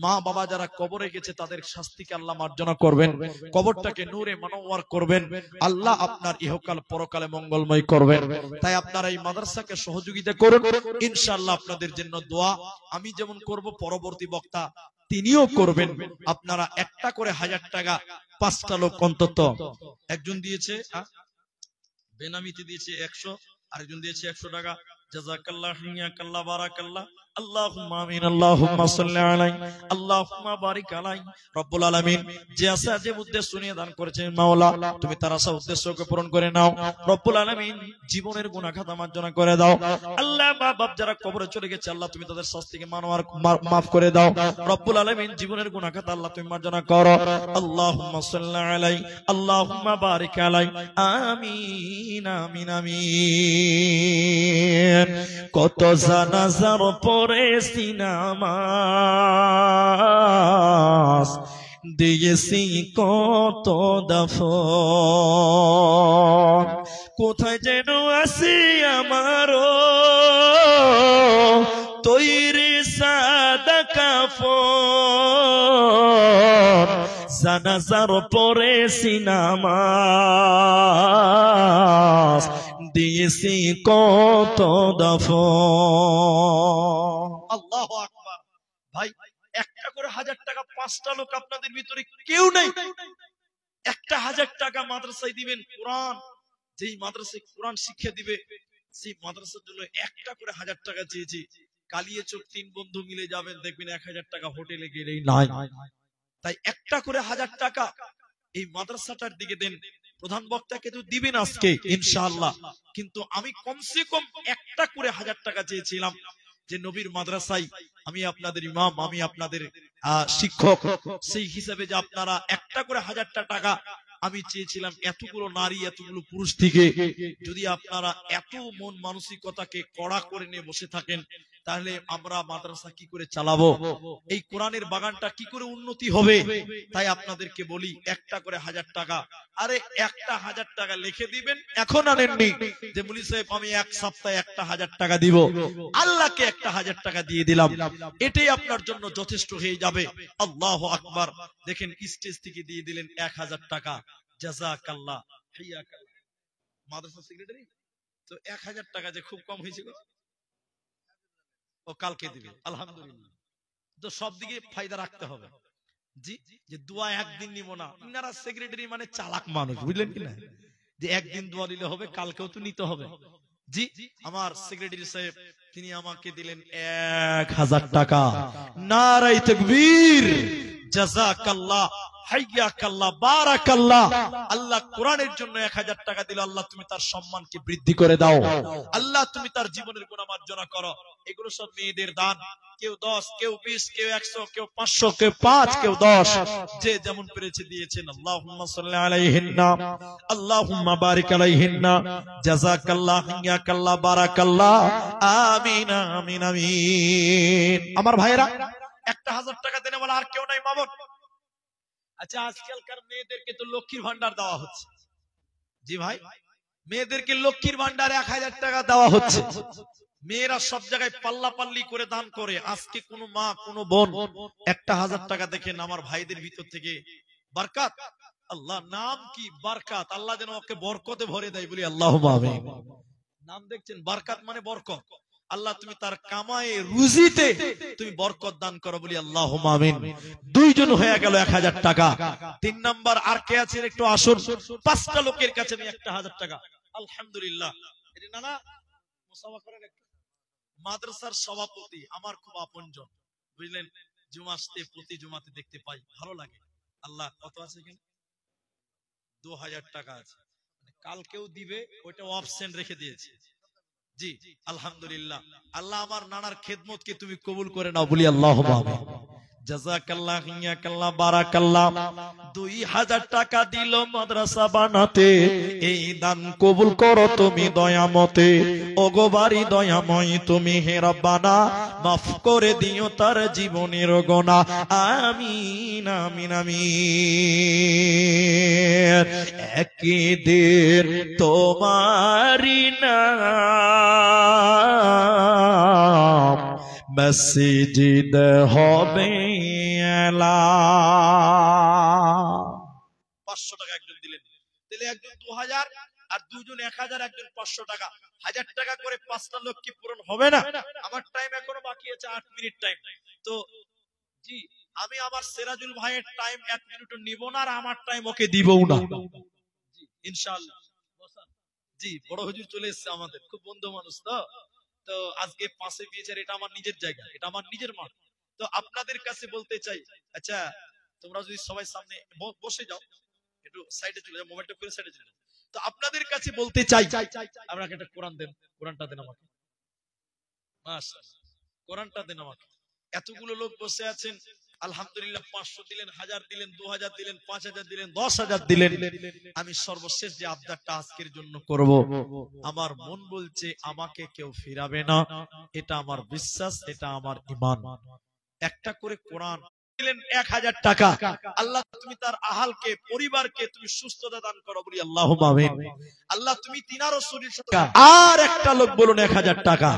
মা বাবা যারা কবরে গেছে তাদের শাস্তিকে আল্লাহ মার্জনা করবেন, কবরটাকে নূরে মানওয়ার করবেন, আল্লাহ আপনার ইহকাল পরকালে মঙ্গলময় করবেন। তাই আপনারা এই মাদ্রাসাকে সহযোগিতা করুন, ইনশাআল্লাহ আপনাদের জন্য দোয়া আমি যেমন করব পরবর্তী বক্তা তিনিও করবেন। আপনারা একটা করে 1000 টাকা 5টা লোক অন্তত, একজন দিয়েছে বেনামিতে দিয়েছে 100, আরেকজন দিয়েছে 100 টাকা। জাযাকাল্লাহ হিয়াকাল্লাহ বারাকাল্লাহ। আল্লাহুম্মা আমিন। আল্লাহুম্মা সাল্লি আলাইহি আল্লাহুম্মা বারিক আলাইহি। রব্বুল আলামিন যে আশা যে উদ্দেশ্য নিয়ে দান করেছেন মাওলা তুমি তার আশা উদ্দেশ্যকে পূরণ করে নাও। রব্বুল আলামিন জীবনের গুনাহ খাতা মার্জনা করে দাও। আল্লাহ মা বাপ যারা কবরে চলে গেছে আল্লাহ তুমি তাদের শাস্তিকে মাফ করে দাও। রব্বুল আলামিন জীবনের গুনাহ খাতা আল্লাহ তুমি মার্জনা করো। আল্লাহুম্মা সাল্লি আলাইহি আল্লাহুম্মা বারিক আলাইহি। আমিন আমিন আমিন। কত জানাজার পড়েছি নামাজ, দিয়েছি কত দাফন, কোথায় যেন আসি আমারও তৈরি সাদা কাফন, জানাজার পড়েছি নামাজ, দিয়েছি কত দাফন। আল্লাহু আকবার। ভাই একটা করে 1000 টাকা 5টা লোক আপনাদের ভিতরে কেউ নাই, একটা 1000 টাকা মাদ্রাসায় দিবেন। কোরআন যেই মাদ্রাসায় কোরআন শিক্ষা দিবে সেই মাদ্রাসার জন্য একটা করে 1000 টাকা চেয়েছি। কালিয়াচক 3 বন্ধু মিলে যাবেন, দেখবেন 1000 টাকা হোটেলে গেলেই নাই। তাই একটা করে 1000 টাকা এই মাদ্রাসাটার দিকে দেন। প্রধান বক্তাকে তো দিবেন আজকে ইনশাআল্লাহ, কিন্তু আমি কমসে কম একটা করে 1000 টাকা চেয়েছিলাম যে নবীর মাদ্রাসায় আমি আপনাদের ইমাম, আমি আপনাদের শিক্ষক, সেই হিসাবে যে আপনারা একটা করে 1000টা টাকা আমি চেয়েছিলাম। এতগুলো নারী এতগুলো পুরুষ থেকে যদি আপনারা এত মন মানসিকতাকে কড়া করে নিয়ে বসে থাকেন তাহলে আমরা মাদ্রাসা কি করে চালাবো, এই কোরআনের বাগানটা কি করে উন্নতি হবে? তাই আপনাদেরকে বলি একটা করে 1000 টাকা, আরে একটা 1000 টাকা লিখে দিবেন। এখন আনেননি যে মুলি সাহেব আমি এক সপ্তাহে একটা 1000 টাকা দিব, আল্লাহকে একটা 1000 টাকা দিয়ে দিলাম, এটাই আপনার জন্য যথেষ্ট হয়ে যাবে। আল্লাহু আকবার। দেখেন স্টেজ থেকে দিয়ে দিলেন 1000 টাকা। জাযাকাল্লাহ হিয়াকাল্লাহ। মাদ্রাসা সেক্রেটারি তো 1000 টাকা যে খুব কম হয়েছে, ও কালকে দিবে আলহামদুলিল্লাহ। তো সব দিকে ফায়দা রাখতে হবে জি, যে দোয়া একদিন নিব না। ইনারা সেক্রেটারি মানে চালাক মানুষ, বুঝলেন কিনা, যে একদিন দোয়া দিলে হবে, কালকেও তো নিতে হবে জি। আমার সেক্রেটারি সাহেব তিনি আমাকে দিলেন 1000 টাকা। নারায়ে তাকবীর। জাযাকাল্লাহ হাইয়াকাল্লাহ বারাকাল্লাহ। আল্লাহ কোরআনের জন্য 1000 টাকা দিল, আল্লাহ তুমি তার সম্মানকে বৃদ্ধি করে দাও, আল্লাহ তুমি তার জীবনের গুনাহ মার্জনা করো। এগুলো সব মেয়েদের দান, কেউ 10, কেউ 20, কেউ 100, কেউ 500, কেউ 5, কেউ 10, যে যেমন পেরেছে দিয়েছেন। আল্লাহুম্মা সাল্লি আলাইহিন্না আল্লাহুম্মা বারিক আলাইহিন্না। জাযাকাল্লাহ হিয়াকাল্লাহ বারাকাল্লাহ। আমিন আমিন আমিন। আমার ভাইরা একটা 1000 টাকা দেনে বলা আর কেউ নাই মামুন। আচ্ছা আজকালকার মেয়েদেরকে তো লক্ষ্মীর ভান্ডার দেওয়া হচ্ছে জি ভাই, মেয়েদেরকে লক্ষ্মীর ভান্ডার 1000 টাকা দেওয়া হচ্ছে। মেয়েরা সব জায়গায় পাল্লা পাল্লি করে দান করে। আজকে কোন মা কোন বোন একটা 1000 টাকা দেখেন আমার ভাইদের ভিতর থেকে বরকত। আল্লাহ নাম কি বরকত, আল্লাহ যেন ওকে বরকতে ভরে দেয়, বলি আল্লাহুম্মা আমিন। নাম দেখছেন বরকত মানে বরকত, আল্লাহ তুমি তার কামায়ে রুজিতে তুমি বরকত দান করো, বলি আল্লাহুম্মা আমিন। দুইজন হয়ে গেল 1000 টাকা। 3 নাম্বার আর কে আছেন একটু আসুন। 5টা লোকের কাছে আমি একটা 1000 টাকা আলহামদুলিল্লাহ। এটা না না মুসাফা করেন একটু। মাদ্রাসার সভাপতি আমার খুব আপনজন, বুঝলেন, জুমাতে প্রতি জুমাতে দেখতে পাই, ভালো লাগে। আল্লাহ কত আছে এখানে 2000 টাকা আছে, কালকেও দিবে, ওইটা অপশন রেখে দিয়েছে জি আলহামদুলিল্লাহ। আল্লাহ আমার নানার খেদমতকে তুমি কবুল করে নাও, বলি আল্লাহুম্মা আমিন। জাযাকাল্লাহ হিয়াকাল্লাহ বারাকাল্লাহ। 2000 টাকা দিল মাদ্রাসা বানাতে, এই দান কবুল করো তুমি দয়ামতে। ওগো বাড়ি দয়াময় তুমি হে রব্বানা, মাফ করে দিও তার জীবনের গুনাহ। আমিন আমিন আমিন। একদিন তোমারি নাম মসজিদ হবে এলা। 500 টাকা একজন দিলেন, তাহলে একজন 2000 আর দুজন 1000, একজন 500 টাকা, 1000 টাকা করে 5টা লোক কি পূরণ হবে না? আমার টাইম এখনো বাকি আছে 8 মিনিট টাইম। তো জি, আমি আমার সিরাজুল ভাইয়ের টাইম 1 মিনিটও নিব না, আর আমার টাইম ওকে দিবও না জি, ইনশাআল্লাহ। জি, বড় হুজুর চলে এসেছে আমাদের, খুব বন্ধু মানুষ। তো তো আজকে পাশে পেয়েছে, এটা আমার নিজের জায়গা, এটা আমার নিজের মাঠ। তো আপনাদের কাছে বলতে চাই, আচ্ছা তোমরা যদি সবাই সামনে বসে যাও, একটু সাইডে চলে যাও, মোবাইলটা করে সাইডে চলে যাও। তো আপনাদের কাছে বলতে চাই, আপনাকে একটা কোরআন দেন, কোরআনটা দেন আমাকে। মাশাআল্লাহ, কোরআনটা দেন আমাকে। এতগুলো লোক বসে আছেন, আলহামদুলিল্লাহ 500 দিলেন, 1000 দিলেন, 2000 দিলেন, 5000 দিলেন, 10000 দিলেন। আমি সর্বশেষ যে আবদারটা আজকের জন্য করব, আমার মন বলছে আমাকে কেউ ফিরাবে না, এটা আমার বিশ্বাস, এটা আমার ঈমান। একটা করে কোরআন দিলেন 1000 টাকা। আল্লাহ তুমি তার আহালকে, পরিবারকে তুমি সুস্থতা দান করো, বলি আল্লাহুম্মা আমিন। আল্লাহ তুমি তিনারও শরীর সুস্থ। আর একটা লোক বলুন 1000 টাকা,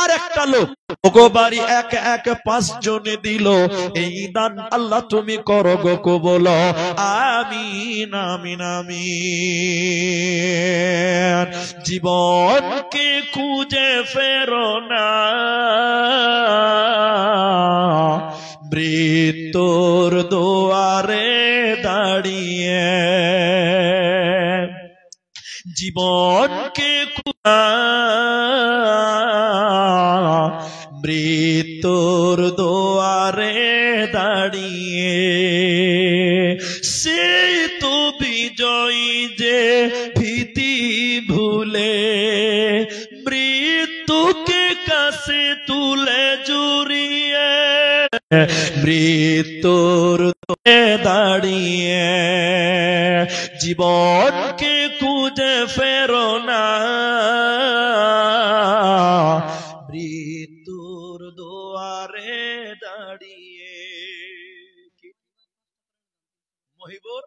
আর একটা লোক ওগো বাড়ি এক এক 5 জনে দিল, এই দান আল্লাহ তুমি করো গো কবুল। আমিন আমিন আমিন। জীবনকে খুঁজে ফেরো না, মৃত্যুর দুয়ারে দাঁড়িয়ে। জীবনকে মৃত্যুর দুয়ারে দাঁড়িয়ে, সেই তো বিজয়ী যে ভীতি ভুলে মৃত্যুকে কাছে তুলে জুড়িয়ে, মৃত্যুর দাঁড়িয়ে। জীবনকে খুঁজে ফেরো না, মৃত্যুর দুয়ারে দাঁড়িয়ে। মহিবুর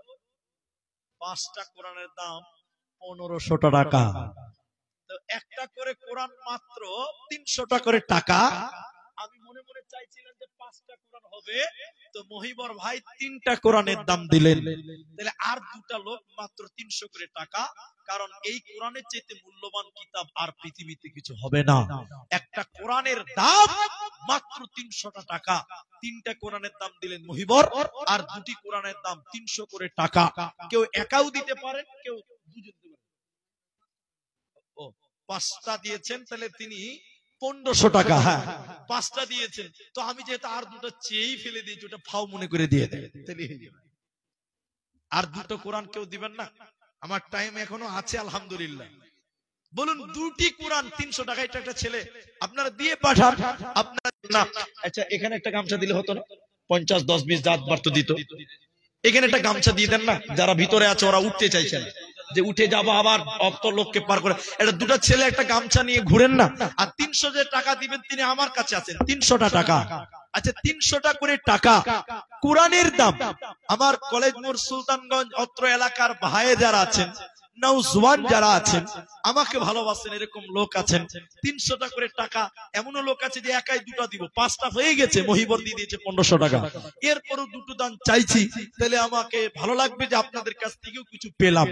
5টা কোরআনের দাম 1500 টাকা। তো একটা করে কোরআন মাত্র 300 টাকা করে টাকা। আমি মনে মনে চাইছিলাম যে 5টা কোরআন হবে, তো মহিবর ভাই 3টা কোরআনের দাম দিলেন। তাহলে আর দুটা লোক মাত্র 300 করে টাকা, কারণ এই কোরআনের চাইতে মূল্যবান কিতাব আর পৃথিবীতে কিছু হবে না। একটা কোরআনের দাম মাত্র 300 টাকা। 3টা কোরআনের দাম দিলেন মহিবর, আর দুটি কোরআনের দাম 300 করে টাকা। কেউ একাও দিতে পারেন, কেউ দুজন দিতে পারেন। ও 5টা দিয়েছেন, তাহলে তিনি 1500 টাকা। হ্যাঁ 5টা দিয়েছেন, তো আমি যেহেতু আর দুটো চেয়েই ফেলে দিয়েছি, ওটা ফাও মনে করে দিয়ে দেয়। আর দুটো কোরআন কেউ দিবেন না? আমার টাইম এখনো আছে আলহামদুলিল্লাহ। বলুন দুটি কোরআন 300 টাকা, এটা একটা ছেলে আপনারা দিয়ে পাঠান। আপনার না, আচ্ছা এখানে একটা গামছা দিলে হতো না? 50, 10, 20 জাত বার্ত দিত। এখানে একটা গামছা দিয়ে দেন না, যারা ভিতরে আছে ওরা উঠতে চাইছেন, যে উঠে যাবো আবার অত লোককে পার করে। এটা দুটো ছেলে একটা গামছা নিয়ে ঘুরেন না। আর 300 যে টাকা দিবেন তিনি আমার কাছে আছেন, 300টা টাকা। আচ্ছা 300টা করে টাকা কোরআনের দাম। আমার কলেজ মোড় সুলতানগঞ্জ অত্র এলাকার ভাই যারা আছেন, নওজওয়ান যারা আছেন, আমাকে ভালোবাসেন, এরকম লোক আছেন। 300টা করে টাকা। এমনও লোক আছে যে একাই দুটো দিব, 5টা হয়ে গেছে, মহিবর দিয়ে দিয়েছে 1500 টাকা। এরপরও দুটো দান চাইছি, তাহলে আমাকে ভালো লাগবে যে আপনাদের কাছ থেকেও কিছু পেলাম।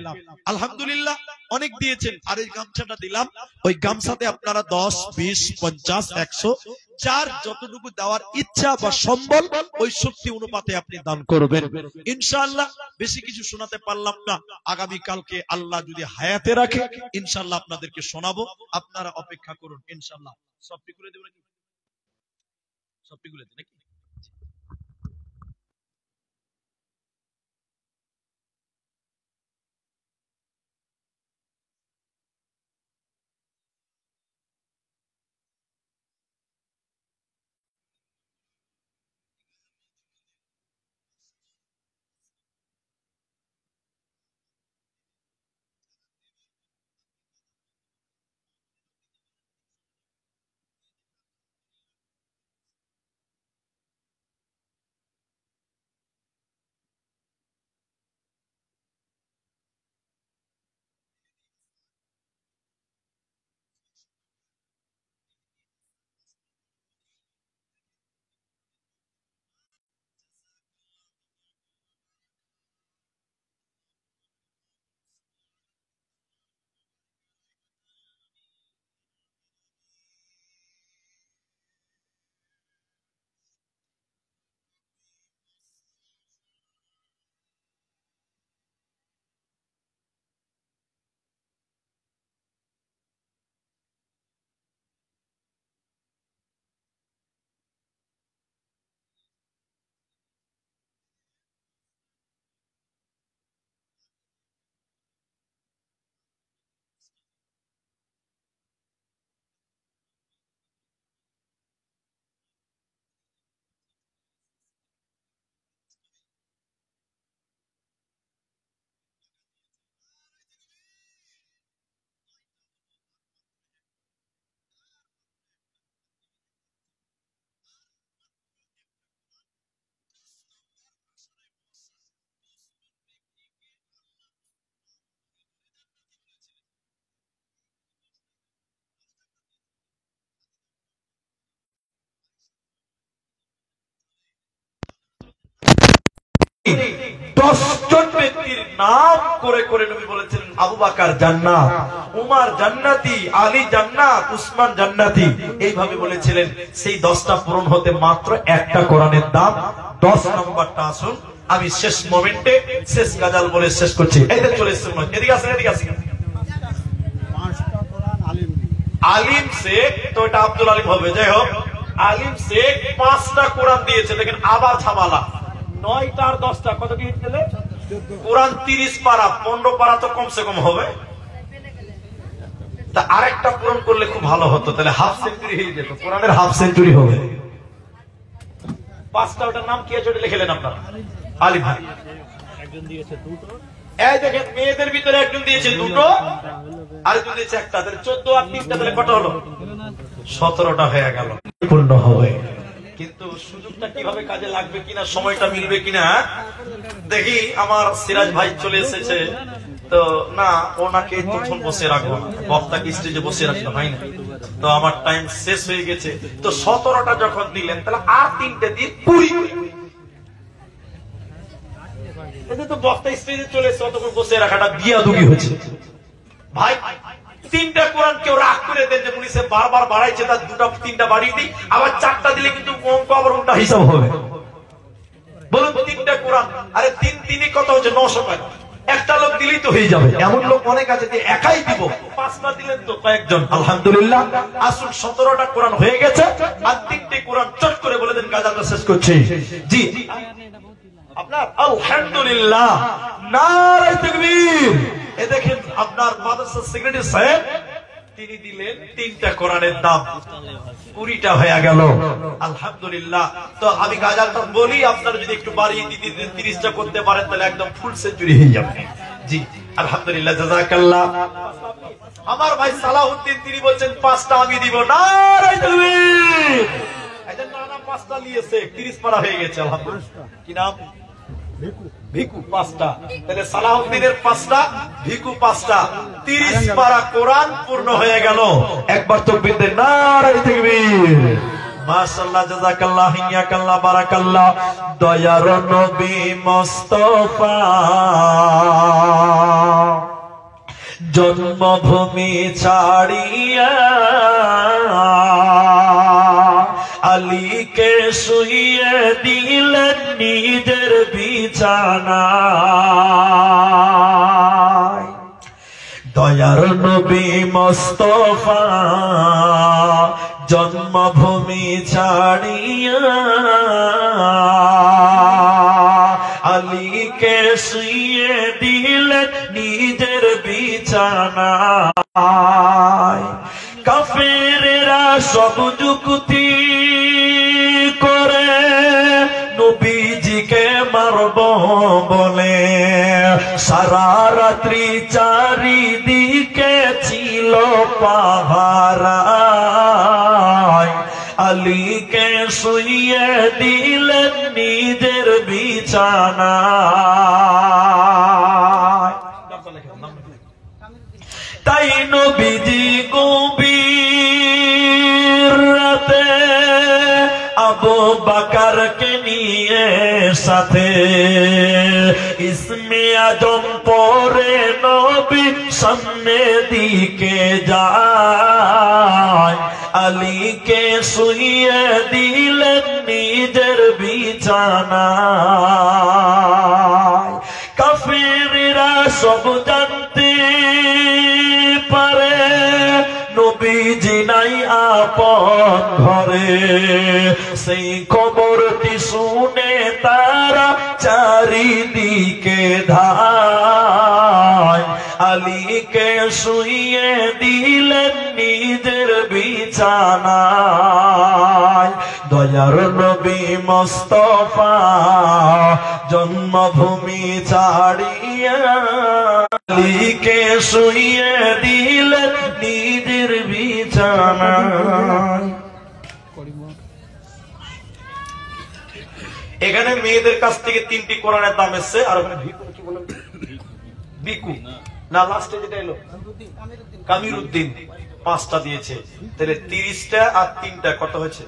আলহামদুলিল্লাহ অনেক দিয়েছেন। আর এই গামছাটা দিলাম, ওই গামছাতে আপনারা 10, 20, 50, 100 যার যতটুকু দেওয়ার ইচ্ছা বা সম্বল, ওই শক্তি অনুপাতে আপনি দান করবেন ইনশাআল্লাহ। বেশি কিছু শোনাতে পারলাম না, আগামী কালকে আল্লাহ যদি হায়াতে রাখে ইনশাআল্লাহ আপনাদেরকে শোনাবো। আপনারা অপেক্ষা করুন ইনশাআল্লাহ। সবটি করে দেব নাকি? সবটি করে দেব নাকি? 10 জন ব্যক্তির নাম করে করে নবী বলেছেন আবু বকর জান্নাত, উমর জান্নাতি, আলী জান্নাত, উসমান জান্নাতি, এইভাবে বলেছিলেন। সেই 10টা পূরণ হতে মাত্র একটা কোরআনের দাম 10 নম্বরটা। আসুন আমি শেষ মোমেন্টে শেষ গাজাল বলে শেষ করছি। এই যে চলে এসেছেন, এদিকে আসেন, এদিকে আসেন। আলিম শেখ তো এটা আব্দুল আলিম হবে, যাই হোক, আলিম শেখ 5টা কোরআন দিয়েছে। দেখেন আবার ঝামেলা, 9টা আর 10টা কত দিয়েছিল? কোরআন 30 পারা, 15 পারা তো কমসে কম হবে। তা আরেকটা পূরণ করলে খুব ভালো হতো, তাহলে হাফ সেঞ্চুরি হয়ে যেত, কোরআনের হাফ সেঞ্চুরি হবে। 5টা, ওটার নাম কি আছে ওটা লিখলেন আপনারা? আলিম ভাই একজন দিয়েছে 2টো। এই দেখেন মেয়েদের ভিতরে একজন দিয়েছে 2টো, আরেকজন দিয়েছে 1টা, তাহলে 14 আর 3টা, তাহলে কত হলো? 17টা হয়ে গেল, পূর্ণ হবে। কিন্তু সুযোগটা কিভাবে কাজে লাগবে কিনা, সময়টা মিলবে কিনা দেখি। আমার সিরাজ ভাই চলে এসেছে, তো না ওনাকে তখন বসে রাখবো, বক্তাকে স্টেজে বসে রাখতে হয় না, তো আমার টাইম শেষ হয়ে গেছে। তো 17টা যখন দিলেন, তাহলে আর 3টে দিয়ে 20। তো বক্তা স্টেজে চলে এসে অতক্ষণ বসে রাখাটা বিয়াদুগি হচ্ছে ভাই। 3টা কোরআন কেউ রাগ করে দেন যে পুলিশে বারবার বাড়াইছে, তার 2টা 3টা বাড়িয়ে দিই, আবার 4টা দিলে কিন্তু অঙ্ক আবার উল্টা হিসাব হবে। বলুন 3টা কোরআন, আরে 3 3 কত হচ্ছে? 900 টাকা। একটা লোক দিলেই তো হয়ে যাবে, এমন লোক অনেক আছে যে একাই দিব। 5টা দিলেন তো কয়েকজন, আলহামদুলিল্লাহ। আসুন 17টা কোরআন হয়ে গেছে, আর 3টে কোরআন চট করে বলে দেন, গাজাটা শেষ করছি। জি আপনার আলহামদুলিল্লাহ, নারে তাকবীর। এ দেখেন আপনার মাদ্রাসা সেক্রেটারি সাহেব তিনি দিলেন 3টা কোরআনের দাম 20টা হয়ে গেল, আলহামদুলিল্লাহ। তো আমি গাজালটা বলি, আপনারা যদি একটু বাড়িয়ে দিতে 30টা করতে পারেন, তাহলে একদম ফুল সেঞ্চুরি হয়ে যাবে। জি আলহামদুলিল্লাহ, জাযাকাল্লাহ। আমার ভাই সালাউদ্দিন তিনি বলছেন 5টা আমি দিব, নারে তাকবীর। এদের নানা 5টা নিয়েছে, 30 পারা হয়ে গেছে, আলহামদুলিল্লাহ। কি নাম? ভিকু। 5টা, তাহলে সালাউদ্দিনের 5টা, ভিকু 5টা, 30 পারা কোরআন পূর্ণ হয়ে গেল। একবার তাকবীর দেন, নারে তাকবীর। মাশাআল্লাহ, জাযাকাল্লাহ, হিয়াকাল্লাহ, বারাকাল্লাহ। দয়ার নবী মুস্তাফা জন্মভূমি ছাড়িয়া আলীকে শুইয়ে দিলেন নিজের বিছানায়। দয়ার নবী মুস্তাফা জন্মভূমি ছাড়িয়া আলীকে শুইয়ে দিলেন নিজের বিছানায়। কাফেরেরা সব যুক্তি করে নবীজিকে মারব বলে, সারা রাত্রি চারিদিকে ছিল পাহারায়। আলীকে শুইয়ে দিলেন নিজের বিছানায়। তাই নবীজি গভীর রাতে আবু বকরকে নিয়ে সাথে ইসমে আজম পরে নবী সামনে দিকে যায়। আলীকে শুইয়ে দিলেন নিজের বিছানায়। কাফিররা সব জানতে পারে নবীজি নাই আপন ঘরে, সেই খবরটি শুনে তারা চারিদিকে ধায়। আলীকে শুইয়ে দিলেন নিজের বিছানায়। দয়ার নবী মুস্তাফা জন্মভূমি ছাড়িয়া আলীকে শুইয়ে দিলেন নিজের বিছানায়। এখানে মেয়েদের কাছ থেকে 3টি কোরআনের দাম এসছে, আর ওখানে ভিকু কি বলেন? ভিকু না, লাস্টে যেটা এলো কামিরউদ্দিন 5টা দিয়েছে। তাহলে 30টা আর 3টা কত হয়েছে?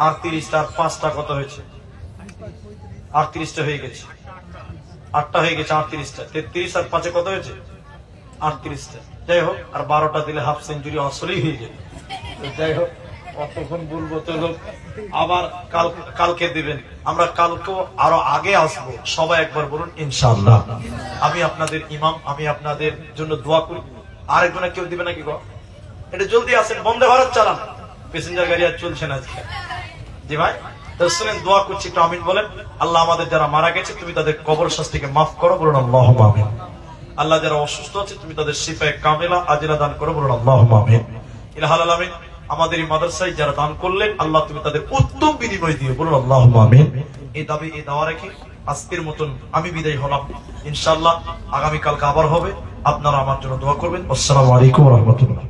38টা আর 5টা কত হয়েছে? 38টা হয়ে গেছে। 8টা হয়ে গেছে, 38টা, 33 আর 5 কত হয়েছে? 38টা। যাই হোক, আর 12টা দিলে হাফ সেঞ্চুরি আসলেই হয়ে যাবে। যাই হোক, অতক্ষণ বলবো তো লোক আবার কালকে দিবেন। আমরা কালকেও আরো আগে আসবো, সবাই একবার বলুন ইনশাআল্লাহ। আমি আপনাদের ইমাম, আমি আপনাদের জন্য দোয়া করি। আরেকজনে কেউ দিবে নাকি গো? এটা জলদি আসেন, বন্দে ভারত চালান, প্যাসেঞ্জার গাড়ি আর চলছে না আজকে। জি ভাই, তো শুনেন, দোয়া করছি, একটু আমিন বলেন। আল্লাহ আমাদের যারা মারা গেছে তুমি তাদের কবর শাস্তিকে মাফ করো, বলুন আল্লাহুম্মা আমিন। আল্লাহ যারা অসুস্থ আছে তুমি তাদের শিফায়ে কামিলা আজিলা দান করো, বলুন আল্লাহুম্মা আমিন। ইলাহাল আলামিন। আমাদের এই মাদ্রাসায় যারা দান করলেন আল্লাহ তুমি তাদের উত্তম বিনিময় দিও, বলুন আল্লাহুম্মা আমিন। এই দাবি, এই দাওয়া রেখে আজকের মতন আমি বিদায় হলাম। ইনশাআল্লাহ আগামী কালকে আবার হবে। আপনারা আমার জন্য দোয়া করবেন। আসসালামু আলাইকুম ওয়া রাহমাতুল্লাহ।